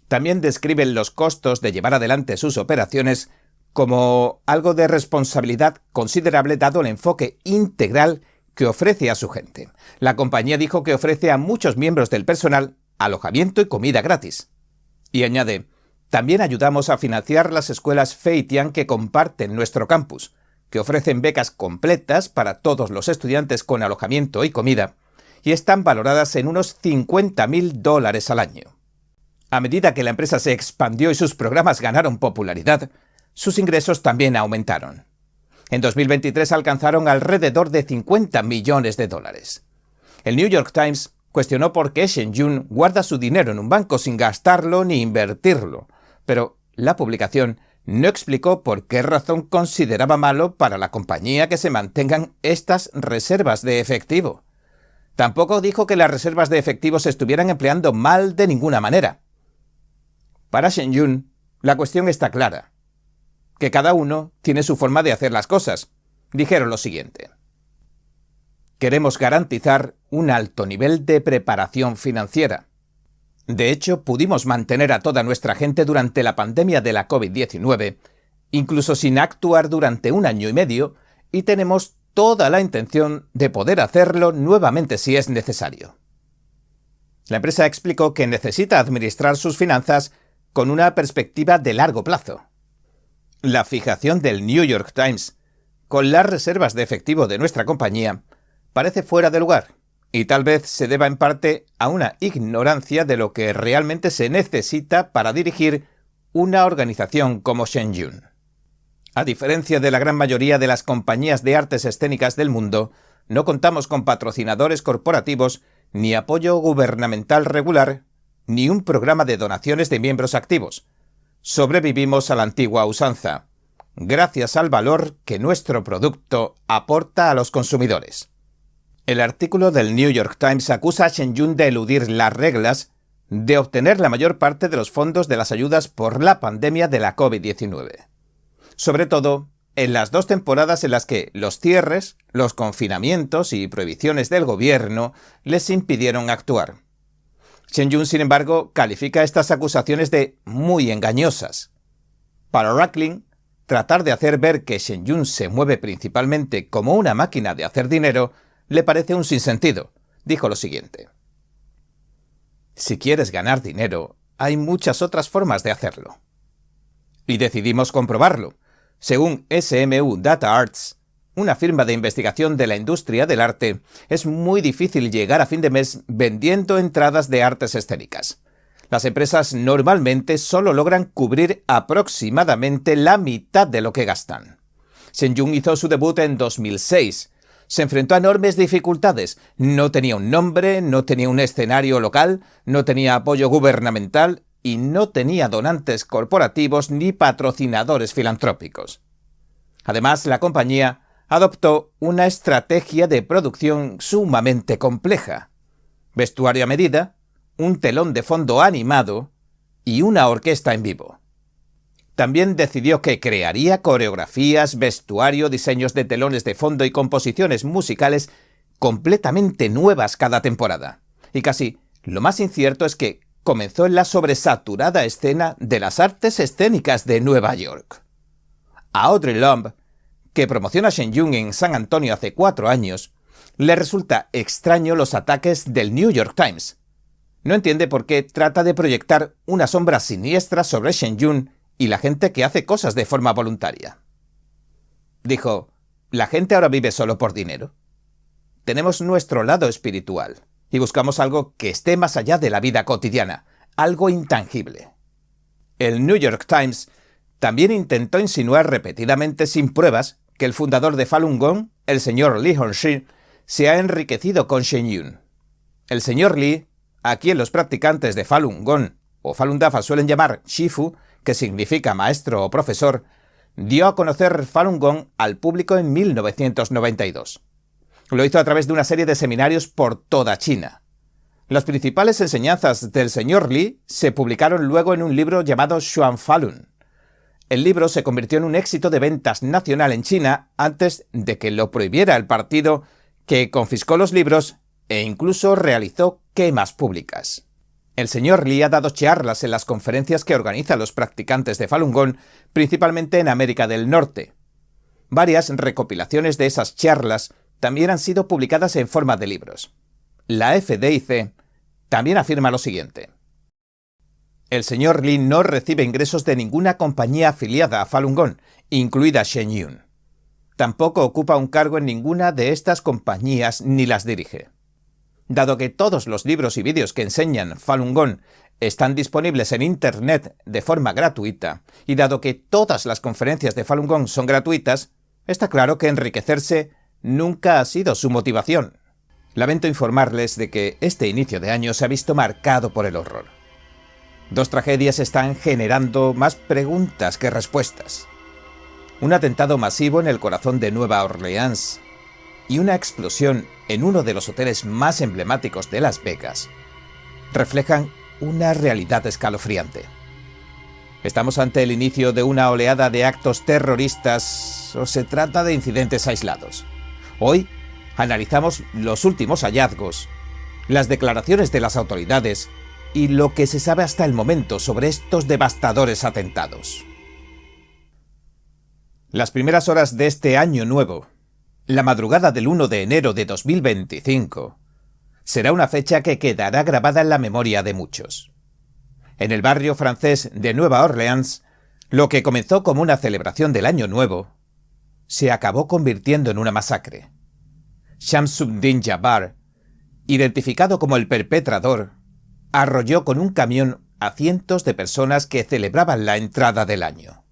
También describen los costos de llevar adelante sus operaciones como algo de responsabilidad considerable dado el enfoque integral que ofrece a su gente. La compañía dijo que ofrece a muchos miembros del personal alojamiento y comida gratis. Y añade, también ayudamos a financiar las escuelas Feitian que comparten nuestro campus, que ofrecen becas completas para todos los estudiantes con alojamiento y comida, y están valoradas en unos $50,000 al año. A medida que la empresa se expandió y sus programas ganaron popularidad, sus ingresos también aumentaron. En 2023 alcanzaron alrededor de $50 millones. El New York Times cuestionó por qué Shenyun guarda su dinero en un banco sin gastarlo ni invertirlo, pero la publicación no explicó por qué razón consideraba malo para la compañía que se mantengan estas reservas de efectivo. Tampoco dijo que las reservas de efectivo se estuvieran empleando mal de ninguna manera. Para Shenyun, la cuestión está clara, que cada uno tiene su forma de hacer las cosas. Dijeron lo siguiente: queremos garantizar un alto nivel de preparación financiera. De hecho, pudimos mantener a toda nuestra gente durante la pandemia de la COVID-19, incluso sin actuar durante 1 año y medio, y tenemos toda la intención de poder hacerlo nuevamente si es necesario. La empresa explicó que necesita administrar sus finanzas con una perspectiva de largo plazo. La fijación del New York Times con las reservas de efectivo de nuestra compañía parece fuera de lugar, y tal vez se deba en parte a una ignorancia de lo que realmente se necesita para dirigir una organización como Shenyun. A diferencia de la gran mayoría de las compañías de artes escénicas del mundo, no contamos con patrocinadores corporativos, ni apoyo gubernamental regular, ni un programa de donaciones de miembros activos. Sobrevivimos a la antigua usanza, gracias al valor que nuestro producto aporta a los consumidores. El artículo del New York Times acusa a Shenyun de eludir las reglas, de obtener la mayor parte de los fondos de las ayudas por la pandemia de la COVID-19. Sobre todo, en las 2 temporadas en las que los cierres, los confinamientos y prohibiciones del gobierno les impidieron actuar. Shenyun, sin embargo, califica estas acusaciones de muy engañosas. Para Racklin, tratar de hacer ver que Shenyun se mueve principalmente como una máquina de hacer dinero le parece un sinsentido. Dijo lo siguiente: si quieres ganar dinero, hay muchas otras formas de hacerlo. Y decidimos comprobarlo. Según SMU Data Arts, una firma de investigación de la industria del arte, es muy difícil llegar a fin de mes vendiendo entradas de artes escénicas. Las empresas normalmente solo logran cubrir aproximadamente la mitad de lo que gastan. Shenyun hizo su debut en 2006. Se enfrentó a enormes dificultades. No tenía un nombre, no tenía un escenario local, no tenía apoyo gubernamental y no tenía donantes corporativos ni patrocinadores filantrópicos. Además, la compañía adoptó una estrategia de producción sumamente compleja: vestuario a medida, un telón de fondo animado y una orquesta en vivo. También decidió que crearía coreografías, vestuario, diseños de telones de fondo y composiciones musicales completamente nuevas cada temporada. Y casi lo más incierto es que comenzó en la sobresaturada escena de las artes escénicas de Nueva York. A Audrey Lomb, que promociona Shenyun en San Antonio hace 4 años, le resulta extraño los ataques del New York Times. No entiende por qué trata de proyectar una sombra siniestra sobre Shenyun y la gente que hace cosas de forma voluntaria. Dijo, ¿la gente ahora vive solo por dinero? Tenemos nuestro lado espiritual y buscamos algo que esté más allá de la vida cotidiana, algo intangible. El New York Times también intentó insinuar repetidamente sin pruebas que el fundador de Falun Gong, el señor Lee Hongzhi, se ha enriquecido con Shenyun. El señor Lee, a quien los practicantes de Falun Gong o Falun Dafa suelen llamar Shifu, que significa maestro o profesor, dio a conocer Falun Gong al público en 1992. Lo hizo a través de una serie de seminarios por toda China. Las principales enseñanzas del señor Lee se publicaron luego en un libro llamado Xuan Falun. El libro se convirtió en un éxito de ventas nacional en China antes de que lo prohibiera el partido, que confiscó los libros e incluso realizó quemas públicas. El señor Lee ha dado charlas en las conferencias que organizan los practicantes de Falun Gong, principalmente en América del Norte. Varias recopilaciones de esas charlas también han sido publicadas en forma de libros. La FDIC también afirma lo siguiente. El señor Lee no recibe ingresos de ninguna compañía afiliada a Falun Gong, incluida Shenyun. Tampoco ocupa un cargo en ninguna de estas compañías ni las dirige. Dado que todos los libros y vídeos que enseñan Falun Gong están disponibles en Internet de forma gratuita, y dado que todas las conferencias de Falun Gong son gratuitas, está claro que enriquecerse nunca ha sido su motivación. Lamento informarles de que este inicio de año se ha visto marcado por el horror. Dos tragedias están generando más preguntas que respuestas. Un atentado masivo en el corazón de Nueva Orleans y una explosión en uno de los hoteles más emblemáticos de Las Vegas reflejan una realidad escalofriante. ¿Estamos ante el inicio de una oleada de actos terroristas o se trata de incidentes aislados? Hoy analizamos los últimos hallazgos, las declaraciones de las autoridades y lo que se sabe hasta el momento sobre estos devastadores atentados. Las primeras horas de este año nuevo, la madrugada del 1 de enero de 2025, será una fecha que quedará grabada en la memoria de muchos. En el barrio francés de Nueva Orleans, lo que comenzó como una celebración del Año Nuevo, se acabó convirtiendo en una masacre. Shamsuddin Jabbar, identificado como el perpetrador, arrolló con un camión a cientos de personas que celebraban la entrada del año.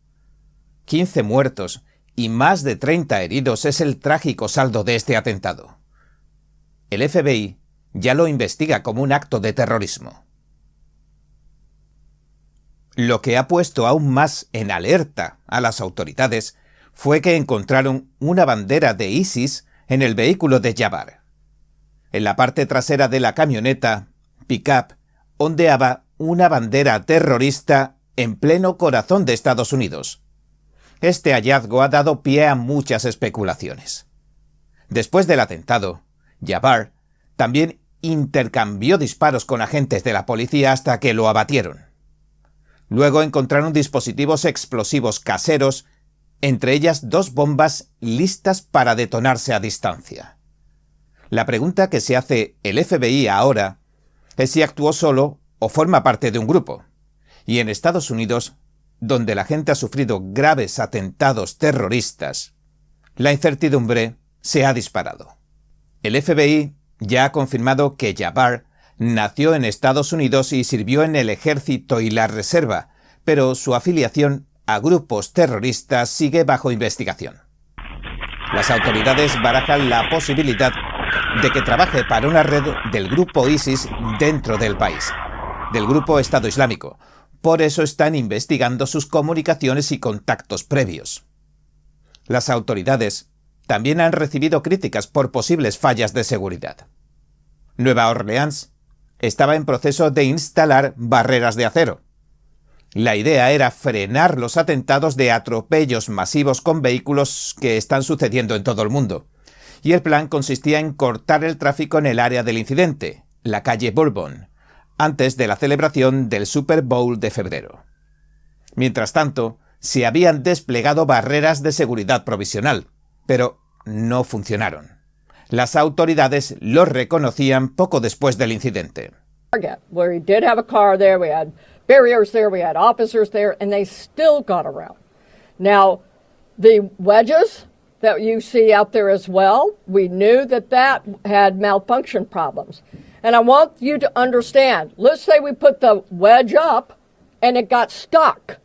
15 muertos y más de 30 heridos es el trágico saldo de este atentado. El FBI ya lo investiga como un acto de terrorismo. Lo que ha puesto aún más en alerta a las autoridades fue que encontraron una bandera de ISIS en el vehículo de Jabbar. En la parte trasera de la camioneta, pick-up, ondeaba una bandera terrorista en pleno corazón de Estados Unidos. Este hallazgo ha dado pie a muchas especulaciones. Después del atentado, Jabbar también intercambió disparos con agentes de la policía hasta que lo abatieron. Luego encontraron dispositivos explosivos caseros, entre ellas 2 bombas listas para detonarse a distancia. La pregunta que se hace el FBI ahora es si actuó solo o forma parte de un grupo. Y en Estados Unidos, donde la gente ha sufrido graves atentados terroristas, la incertidumbre se ha disparado. El FBI ya ha confirmado que Jabbar nació en Estados Unidos y sirvió en el ejército y la reserva, pero su afiliación a grupos terroristas sigue bajo investigación. Las autoridades barajan la posibilidad de que trabaje para una red del grupo ISIS dentro del país, del grupo Estado Islámico. Por eso están investigando sus comunicaciones y contactos previos. Las autoridades también han recibido críticas por posibles fallas de seguridad. Nueva Orleans estaba en proceso de instalar barreras de acero. La idea era frenar los atentados de atropellos masivos con vehículos que están sucediendo en todo el mundo. Y el plan consistía en cortar el tráfico en el área del incidente, la calle Bourbon, antes de la celebración del Super Bowl de febrero. Mientras tanto, se habían desplegado barreras de seguridad provisional, pero no funcionaron. Las autoridades lo reconocían poco después del incidente. Where he did have a car there, we had barriers there, we had officers there, and they still got around. Now, the wedges that you see out there as well. We knew that that had malfunction problems. And I want you to understand, let's say we put the wedge up and it got stuck.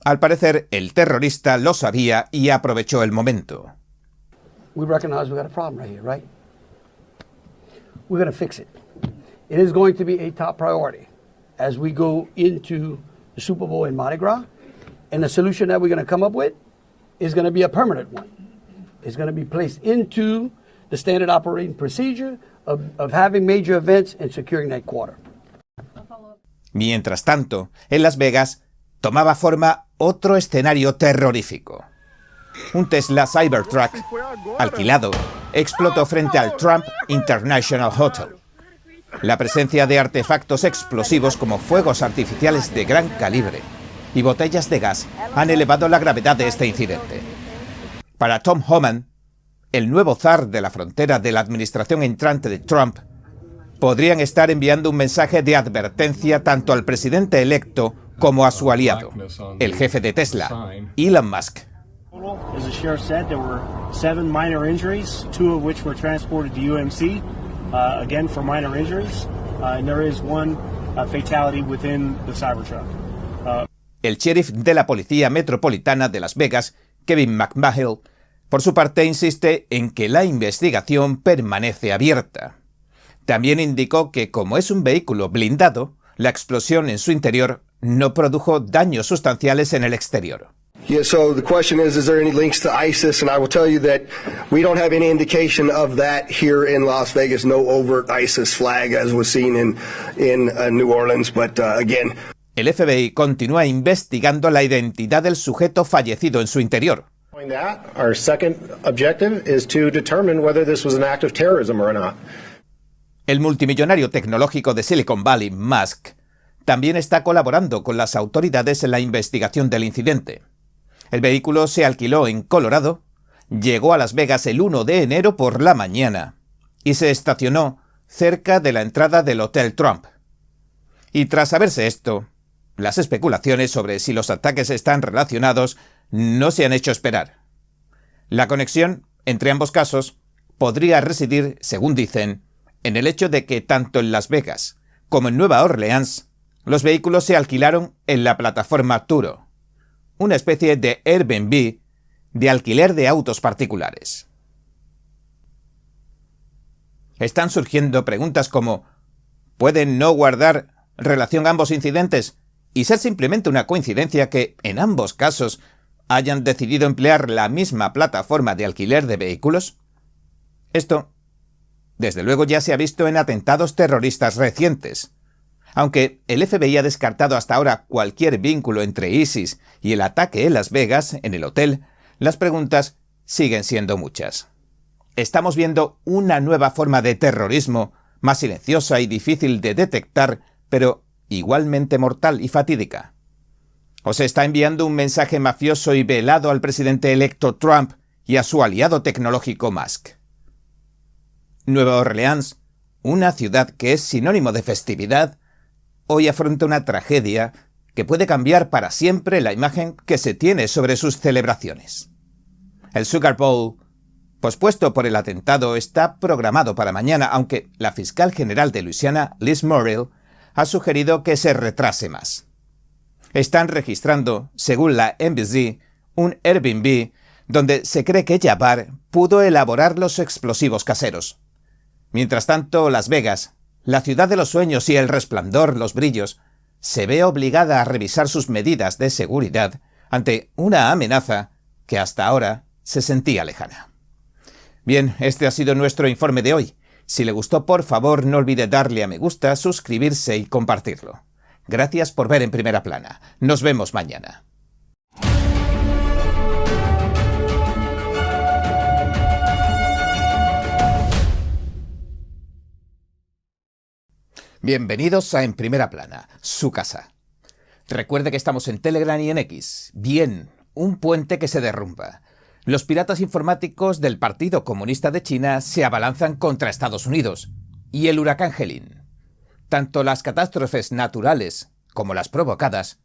Al parecer, el terrorista lo sabía y aprovechó el momento. We recognize we got a problem right here, right? We're going to fix it. It is going to be a top priority as we go into the Super Bowl in Mardi Gras. And the solution that we're going to come up with is going to be a permanent one. It's going to be placed into the standard operating procedure of having major events and securing that quarter. Mientras tanto, en Las Vegas tomaba forma otro escenario terrorífico. Un Tesla Cybertruck, alquilado, explotó frente al Trump International Hotel. La presencia de artefactos explosivos como fuegos artificiales de gran calibre y botellas de gas han elevado la gravedad de este incidente. Para Tom Homan, el nuevo zar de la frontera de la administración entrante de Trump, podrían estar enviando un mensaje de advertencia tanto al presidente electo como a su aliado, el jefe de Tesla, Elon Musk. As the sheriff said, there were 7 minor injuries, 2 of which were transported to UMC, again for minor injuries, and there is 1 fatality within the Cybertruck. El sheriff de la Policía Metropolitana de Las Vegas, Kevin McMahill, por su parte insiste en que la investigación permanece abierta. También indicó que como es un vehículo blindado, la explosión en su interior no produjo daños sustanciales en el exterior. Yeah, so the question is there any links to ISIS? And I will tell you that we don't have any indication of that here in Las Vegas. No overt ISIS flag as was seen in New Orleans, but again. El FBI continúa investigando la identidad del sujeto fallecido en su interior. Our second objective is to determine whether this was an act of terrorism or not. El multimillonario tecnológico de Silicon Valley, Musk, también está colaborando con las autoridades en la investigación del incidente. El vehículo se alquiló en Colorado, llegó a Las Vegas el 1 de enero por la mañana y se estacionó cerca de la entrada del Hotel Trump. Y tras saberse esto, las especulaciones sobre si los ataques están relacionados no se han hecho esperar. La conexión entre ambos casos podría residir, según dicen, en el hecho de que tanto en Las Vegas como en Nueva Orleans los vehículos se alquilaron en la plataforma Turo, una especie de Airbnb de alquiler de autos particulares. Están surgiendo preguntas como ¿pueden no guardar relación ambos incidentes y ser simplemente una coincidencia que, en ambos casos, hayan decidido emplear la misma plataforma de alquiler de vehículos? Esto, desde luego, ya se ha visto en atentados terroristas recientes. Aunque el FBI ha descartado hasta ahora cualquier vínculo entre ISIS y el ataque en Las Vegas, en el hotel, las preguntas siguen siendo muchas. Estamos viendo una nueva forma de terrorismo, más silenciosa y difícil de detectar, pero igualmente mortal y fatídica. ¿O se está enviando un mensaje mafioso y velado al presidente electo Trump y a su aliado tecnológico Musk? Nueva Orleans, una ciudad que es sinónimo de festividad, hoy afronta una tragedia que puede cambiar para siempre la imagen que se tiene sobre sus celebraciones. El Sugar Bowl, pospuesto por el atentado, está programado para mañana, aunque la fiscal general de Luisiana, Liz Murrill, ha sugerido que se retrase más. Están registrando, según la NBC, un Airbnb donde se cree que Jabbar pudo elaborar los explosivos caseros. Mientras tanto, Las Vegas, la ciudad de los sueños y el resplandor, los brillos, se ve obligada a revisar sus medidas de seguridad ante una amenaza que hasta ahora se sentía lejana. Bien, este ha sido nuestro informe de hoy. Si le gustó, por favor, no olvide darle a me gusta, suscribirse y compartirlo. Gracias por ver En Primera Plana. Nos vemos mañana. Bienvenidos a En Primera Plana, su casa. Recuerde que estamos en Telegram y en X. Bien, un puente que se derrumba. Los piratas informáticos del Partido Comunista de China se abalanzan contra Estados Unidos. Y el huracán Helene. Tanto las catástrofes naturales como las provocadas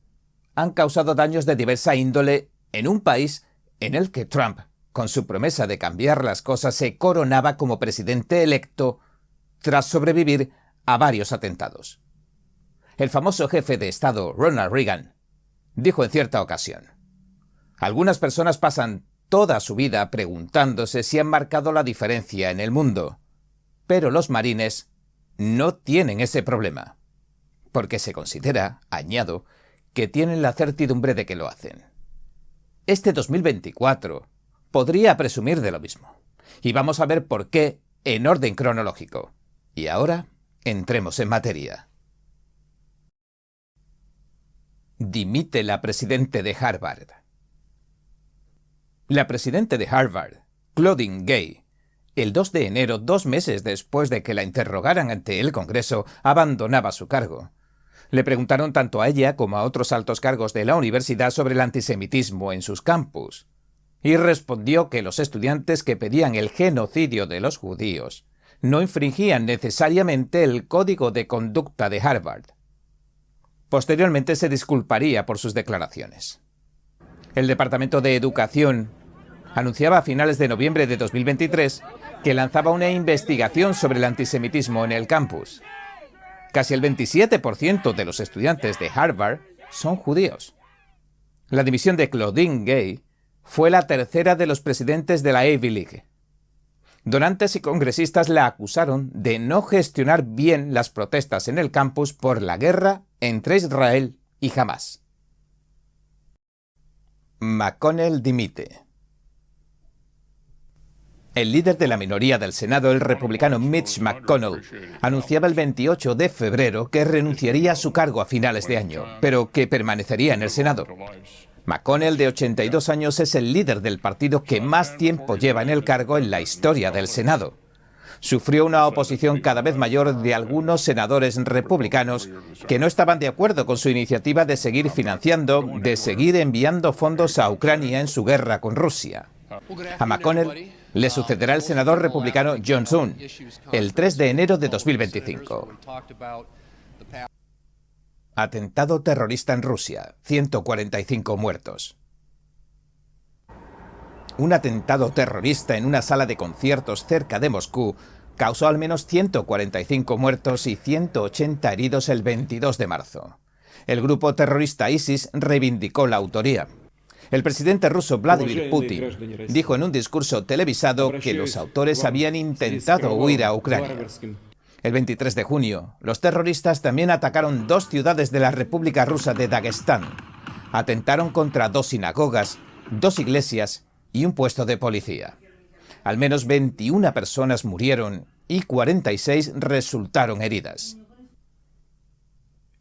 han causado daños de diversa índole en un país en el que Trump con su promesa de cambiar las cosas, se coronaba como presidente electo tras sobrevivir a varios atentados. El famoso jefe de Estado, Ronald Reagan, dijo en cierta ocasión: algunas personas pasan toda su vida preguntándose si han marcado la diferencia en el mundo, pero los marines no tienen ese problema, porque se considera, añado, que tienen la certidumbre de que lo hacen. Este 2024 podría presumir de lo mismo, y vamos a ver por qué en orden cronológico. Y ahora, entremos en materia. Dimite la presidente de Harvard. La presidenta de Harvard, Claudine Gay, el 2 de enero, 2 meses después de que la interrogaran ante el Congreso, abandonaba su cargo. Le preguntaron tanto a ella como a otros altos cargos de la universidad sobre el antisemitismo en sus campus, y respondió que los estudiantes que pedían el genocidio de los judíos no infringían necesariamente el código de conducta de Harvard. Posteriormente se disculparía por sus declaraciones. El Departamento de Educación anunciaba a finales de noviembre de 2023 que lanzaba una investigación sobre el antisemitismo en el campus. Casi el 27% de los estudiantes de Harvard son judíos. La dimisión de Claudine Gay fue la tercera de los presidentes de la Ivy League. Donantes y congresistas la acusaron de no gestionar bien las protestas en el campus por la guerra entre Israel y Hamás. McConnell dimite. El líder de la minoría del Senado, el republicano Mitch McConnell, anunciaba el 28 de febrero que renunciaría a su cargo a finales de año, pero que permanecería en el Senado. McConnell, de 82 años, es el líder del partido que más tiempo lleva en el cargo en la historia del Senado. Sufrió una oposición cada vez mayor de algunos senadores republicanos que no estaban de acuerdo con su iniciativa de seguir financiando, de seguir enviando fondos a Ucrania en su guerra con Rusia. A McConnell le sucederá el senador republicano John Thune el 3 de enero de 2025. Atentado terrorista en Rusia, 145 muertos. Un atentado terrorista en una sala de conciertos cerca de Moscú causó al menos 145 muertos y 180 heridos el 22 de marzo. El grupo terrorista ISIS reivindicó la autoría. El presidente ruso Vladimir Putin dijo en un discurso televisado que los autores habían intentado huir a Ucrania. El 23 de junio, los terroristas también atacaron 2 ciudades de la República Rusa de Daguestán. Atentaron contra 2 sinagogas, 2 iglesias y un puesto de policía. Al menos 21 personas murieron y 46 resultaron heridas.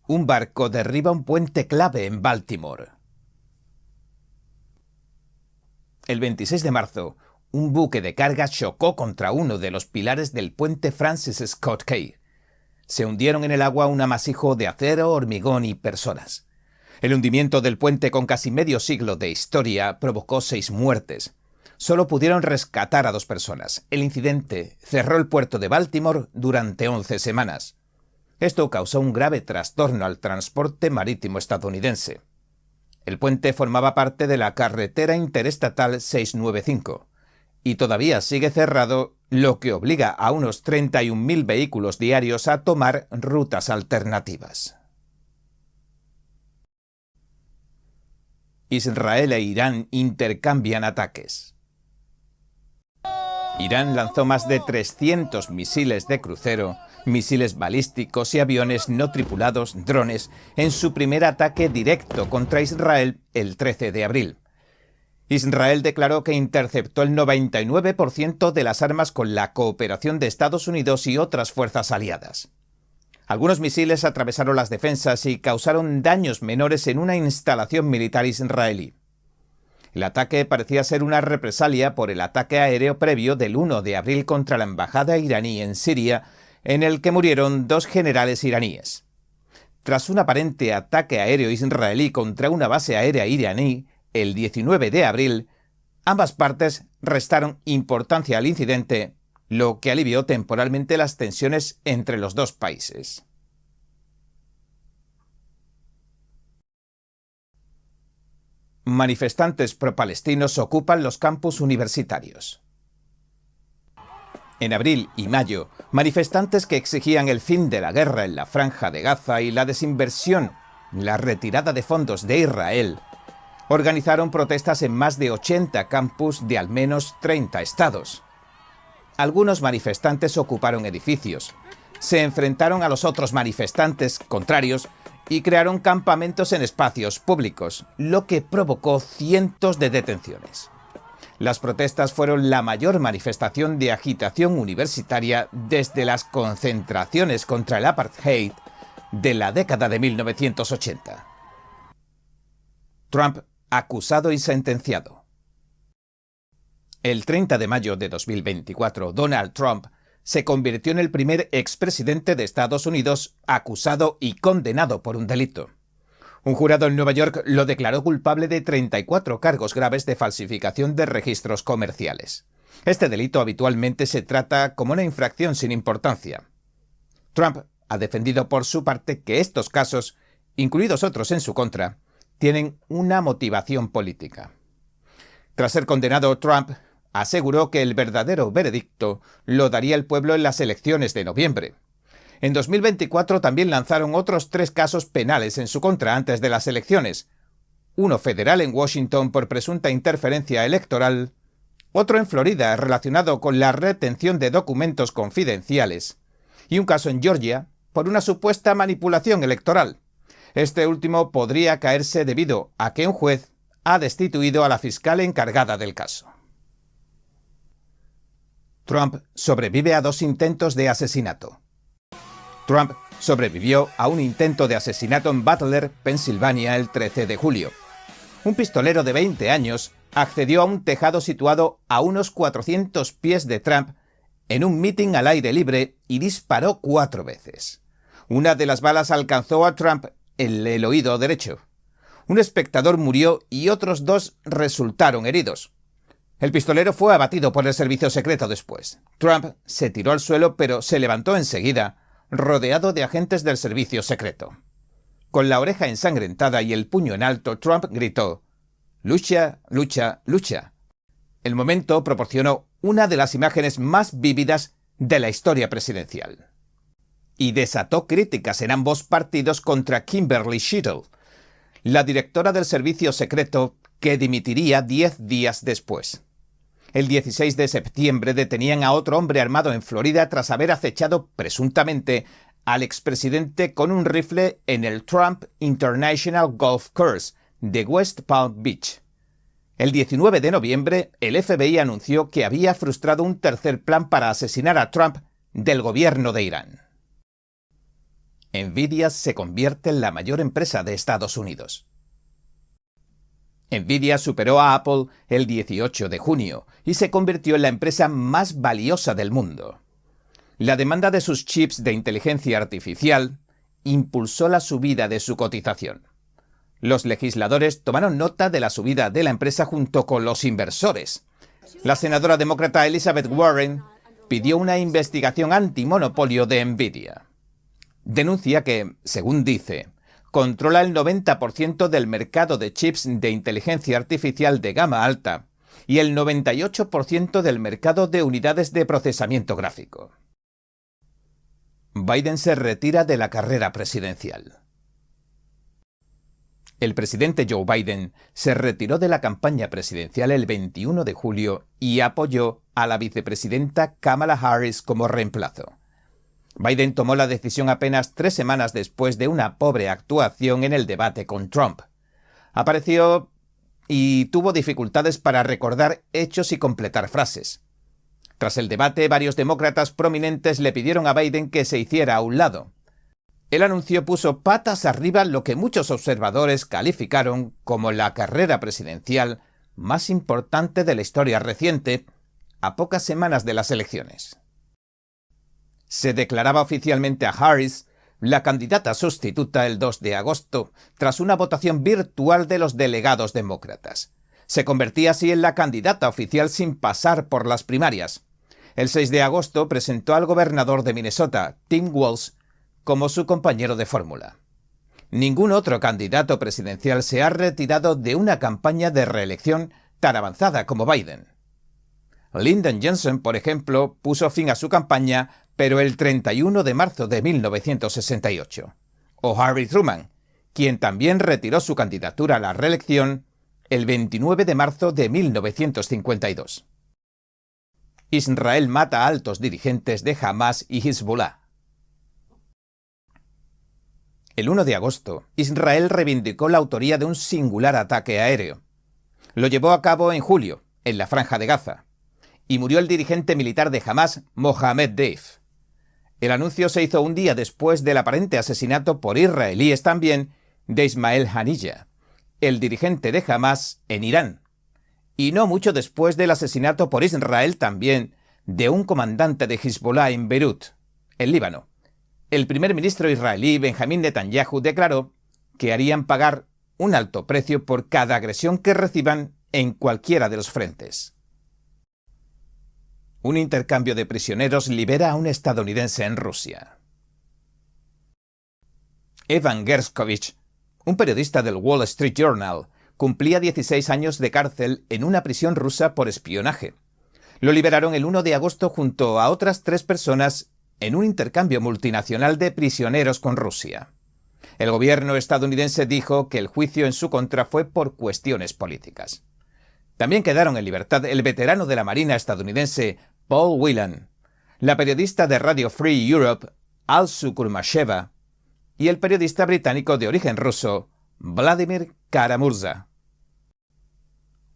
Un barco derriba un puente clave en Baltimore. El 26 de marzo, un buque de carga chocó contra uno de los pilares del puente Francis Scott Key. Se hundieron en el agua un amasijo de acero, hormigón y personas. El hundimiento del puente, con casi medio siglo de historia, provocó 6 muertes. Solo pudieron rescatar a 2 personas. El incidente cerró el puerto de Baltimore durante 11 semanas. Esto causó un grave trastorno al transporte marítimo estadounidense. El puente formaba parte de la carretera interestatal 695 y todavía sigue cerrado, lo que obliga a unos 31.000 vehículos diarios a tomar rutas alternativas. Israel e Irán intercambian ataques. Irán lanzó más de 300 misiles de crucero, misiles balísticos y aviones no tripulados, drones, en su primer ataque directo contra Israel el 13 de abril. Israel declaró que interceptó el 99% de las armas con la cooperación de Estados Unidos y otras fuerzas aliadas. Algunos misiles atravesaron las defensas y causaron daños menores en una instalación militar israelí. El ataque parecía ser una represalia por el ataque aéreo previo del 1 de abril contra la embajada iraní en Siria, en el que murieron 2 generales iraníes. Tras un aparente ataque aéreo israelí contra una base aérea iraní, el 19 de abril, ambas partes restaron importancia al incidente, lo que alivió temporalmente las tensiones entre los 2 países. manifestantes pro-palestinos ocupan los campus universitarios. En abril y mayo, manifestantes que exigían el fin de la guerra en la Franja de Gaza y la desinversión, la retirada de fondos de Israel, organizaron protestas en más de 80 campus de al menos 30 estados. Algunos manifestantes ocuparon edificios, se enfrentaron a los otros manifestantes contrarios y crearon campamentos en espacios públicos, lo que provocó cientos de detenciones. Las protestas fueron la mayor manifestación de agitación universitaria desde las concentraciones contra el apartheid de la década de 1980. Trump acusado y sentenciado. El 30 de mayo de 2024, Donald Trump se convirtió en el primer expresidente de Estados Unidos acusado y condenado por un delito. Un jurado en Nueva York lo declaró culpable de 34 cargos graves de falsificación de registros comerciales. Este delito habitualmente se trata como una infracción sin importancia. Trump ha defendido por su parte que estos casos, incluidos otros en su contra, tienen una motivación política. Tras ser condenado, Trump aseguró que el verdadero veredicto lo daría el pueblo en las elecciones de noviembre. En 2024 también lanzaron otros 3 casos penales en su contra antes de las elecciones. Uno federal en Washington por presunta interferencia electoral, otro en Florida relacionado con la retención de documentos confidenciales y un caso en Georgia por una supuesta manipulación electoral. Este último podría caerse debido a que un juez ha destituido a la fiscal encargada del caso. Trump sobrevive a 2 intentos de asesinato. Trump sobrevivió a un intento de asesinato en Butler, Pensilvania, el 13 de julio. Un pistolero de 20 años accedió a un tejado situado a unos 400 pies de Trump en un mitin al aire libre y disparó 4 veces. Una de las balas alcanzó a Trump en el oído derecho. Un espectador murió y otros 2 resultaron heridos. El pistolero fue abatido por el servicio secreto después. Trump se tiró al suelo pero se levantó enseguida, rodeado de agentes del servicio secreto. Con la oreja ensangrentada y el puño en alto, Trump gritó: «Lucha, lucha, lucha». El momento proporcionó una de las imágenes más vívidas de la historia presidencial. Y desató críticas en ambos partidos contra Kimberly Shittle, la directora del servicio secreto, que dimitiría 10 días después. El 16 de septiembre detenían a otro hombre armado en Florida tras haber acechado presuntamente al expresidente con un rifle en el Trump International Golf Course de West Palm Beach. El 19 de noviembre, el FBI anunció que había frustrado un tercer plan para asesinar a Trump del gobierno de Irán. Nvidia se convierte en la mayor empresa de Estados Unidos. Nvidia superó a Apple el 18 de junio y se convirtió en la empresa más valiosa del mundo. La demanda de sus chips de inteligencia artificial impulsó la subida de su cotización. Los legisladores tomaron nota de la subida de la empresa junto con los inversores. La senadora demócrata Elizabeth Warren pidió una investigación antimonopolio de Nvidia. Denuncia que, según dice, controla el 90% del mercado de chips de inteligencia artificial de gama alta y el 98% del mercado de unidades de procesamiento gráfico. Biden se retira de la carrera presidencial. El presidente Joe Biden se retiró de la campaña presidencial el 21 de julio y apoyó a la vicepresidenta Kamala Harris como reemplazo. Biden tomó la decisión apenas 3 semanas después de una pobre actuación en el debate con Trump. Apareció y tuvo dificultades para recordar hechos y completar frases. Tras el debate, varios demócratas prominentes le pidieron a Biden que se hiciera a un lado. El anuncio puso patas arriba lo que muchos observadores calificaron como la carrera presidencial más importante de la historia reciente, a pocas semanas de las elecciones. Se declaraba oficialmente a Harris la candidata sustituta el 2 de agosto, tras una votación virtual de los delegados demócratas. Se convertía así en la candidata oficial sin pasar por las primarias. El 6 de agosto presentó al gobernador de Minnesota, Tim Walz, como su compañero de fórmula. Ningún otro candidato presidencial se ha retirado de una campaña de reelección tan avanzada como Biden. Lyndon Johnson, por ejemplo, puso fin a su campaña, pero el 31 de marzo de 1968. O Harry Truman, quien también retiró su candidatura a la reelección el 29 de marzo de 1952. Israel mata a altos dirigentes de Hamás y Hezbollah. El 1 de agosto, Israel reivindicó la autoría de un singular ataque aéreo. Lo llevó a cabo en julio, en la Franja de Gaza, y murió el dirigente militar de Hamás, Mohamed Deif. El anuncio se hizo un día después del aparente asesinato por israelíes también de Ismael Haniyeh, el dirigente de Hamás en Irán, y no mucho después del asesinato por Israel también de un comandante de Hezbollah en Beirut, en Líbano. El primer ministro israelí Benjamín Netanyahu declaró que harían pagar un alto precio por cada agresión que reciban en cualquiera de los frentes. Un intercambio de prisioneros libera a un estadounidense en Rusia. Evan Gershkovich, un periodista del Wall Street Journal, cumplía 16 años de cárcel en una prisión rusa por espionaje. Lo liberaron el 1 de agosto junto a otras 3 personas en un intercambio multinacional de prisioneros con Rusia. El gobierno estadounidense dijo que el juicio en su contra fue por cuestiones políticas. También quedaron en libertad el veterano de la Marina estadounidense Paul Whelan, la periodista de Radio Free Europe Alsu Kurmasheva y el periodista británico de origen ruso Vladimir Kara-Murza.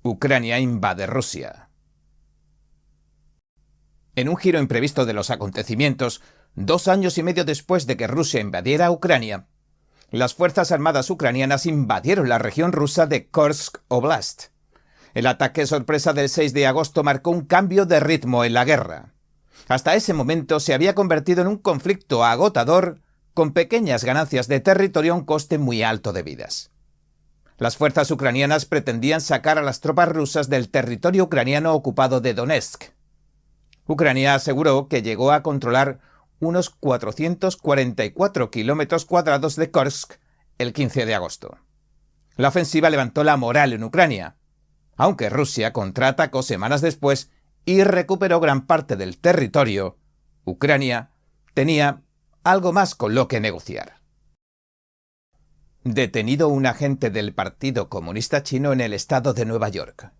Ucrania invade Rusia. En un giro imprevisto de los acontecimientos, 2 años y medio después de que Rusia invadiera Ucrania, las Fuerzas Armadas ucranianas invadieron la región rusa de Kursk Oblast. El ataque sorpresa del 6 de agosto marcó un cambio de ritmo en la guerra. Hasta ese momento se había convertido en un conflicto agotador con pequeñas ganancias de territorio a un coste muy alto de vidas. Las fuerzas ucranianas pretendían sacar a las tropas rusas del territorio ucraniano ocupado de Donetsk. Ucrania aseguró que llegó a controlar unos 444 kilómetros cuadrados de Kursk el 15 de agosto. La ofensiva levantó la moral en Ucrania, aunque Rusia contraatacó semanas después y recuperó gran parte del territorio. Ucrania tenía algo más con lo que negociar. Detenido un agente del Partido Comunista Chino en el estado de Nueva York.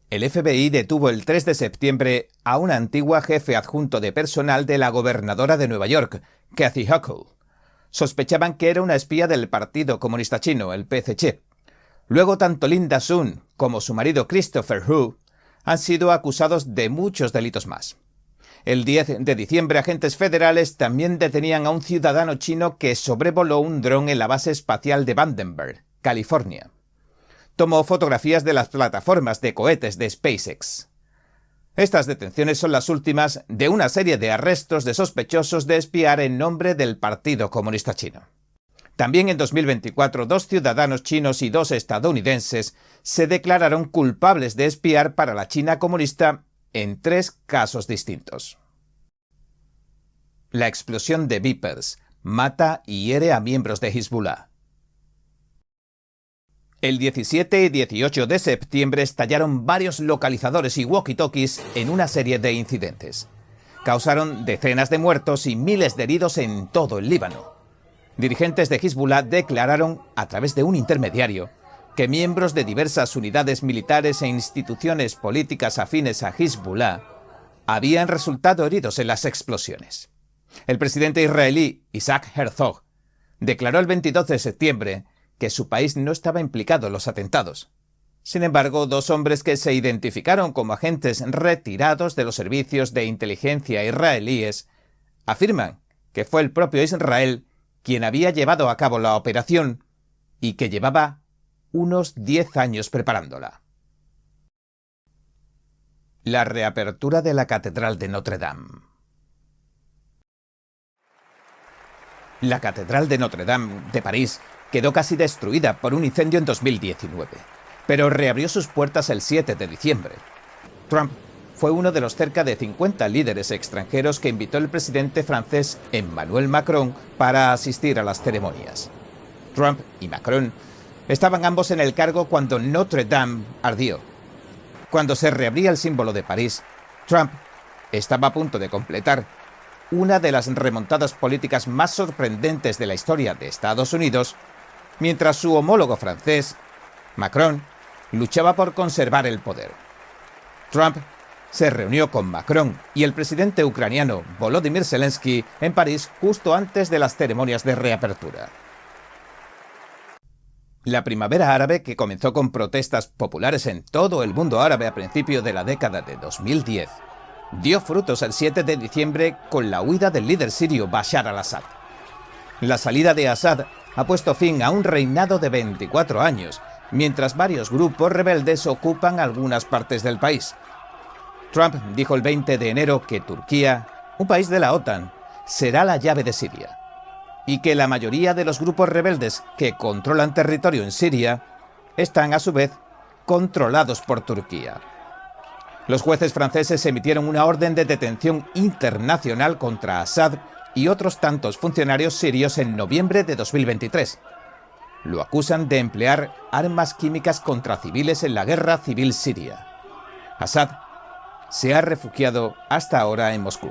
El FBI detuvo el 3 de septiembre a una antigua jefe adjunto de personal de la gobernadora de Nueva York, Kathy Hochul. Sospechaban que era una espía del Partido Comunista Chino, el PCC. Luego, tanto Linda Sun como su marido Christopher Hu han sido acusados de muchos delitos más. El 10 de diciembre, agentes federales también detenían a un ciudadano chino que sobrevoló un dron en la base espacial de Vandenberg, California. Tomó fotografías de las plataformas de cohetes de SpaceX. Estas detenciones son las últimas de una serie de arrestos de sospechosos de espiar en nombre del Partido Comunista Chino. También en 2024, 2 ciudadanos chinos y 2 estadounidenses se declararon culpables de espiar para la China comunista en 3 casos distintos. La explosión de Vipers mata y hiere a miembros de Hezbollah. El 17 y 18 de septiembre estallaron varios localizadores y walkie-talkies en una serie de incidentes. Causaron decenas de muertos y miles de heridos en todo el Líbano. Dirigentes de Hezbollah declararon, a través de un intermediario, que miembros de diversas unidades militares e instituciones políticas afines a Hezbollah habían resultado heridos en las explosiones. El presidente israelí Isaac Herzog declaró el 22 de septiembre que su país no estaba implicado en los atentados. Sin embargo, 2 hombres que se identificaron como agentes retirados de los servicios de inteligencia israelíes afirman que fue el propio Israel quien había llevado a cabo la operación y que llevaba unos 10 años preparándola. La reapertura de la Catedral de Notre Dame. La Catedral de Notre Dame de París quedó casi destruida por un incendio en 2019, pero reabrió sus puertas el 7 de diciembre. Trump fue uno de los cerca de 50 líderes extranjeros que invitó el presidente francés Emmanuel Macron para asistir a las ceremonias. Trump y Macron estaban ambos en el cargo cuando Notre Dame ardió. Cuando se reabría el símbolo de París, Trump estaba a punto de completar una de las remontadas políticas más sorprendentes de la historia de Estados Unidos, mientras su homólogo francés, Macron, luchaba por conservar el poder. Trump se reunió con Macron y el presidente ucraniano Volodymyr Zelensky en París justo antes de las ceremonias de reapertura. La primavera árabe, que comenzó con protestas populares en todo el mundo árabe a principios de la década de 2010, dio frutos el 7 de diciembre con la huida del líder sirio Bashar al-Assad. La salida de Assad ha puesto fin a un reinado de 24 años, mientras varios grupos rebeldes ocupan algunas partes del país. Trump dijo el 20 de enero que Turquía, un país de la OTAN, será la llave de Siria, y que la mayoría de los grupos rebeldes que controlan territorio en Siria están a su vez controlados por Turquía. Los jueces franceses emitieron una orden de detención internacional contra Assad y otros tantos funcionarios sirios en noviembre de 2023. Lo acusan de emplear armas químicas contra civiles en la guerra civil siria. Assad se ha refugiado hasta ahora en Moscú.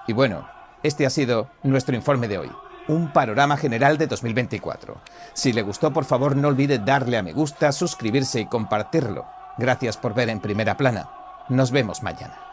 Y bueno, este ha sido nuestro informe de hoy. Un panorama general de 2024. Si le gustó, por favor, no olvide darle a me gusta, suscribirse y compartirlo. Gracias por ver En Primera Plana. Nos vemos mañana.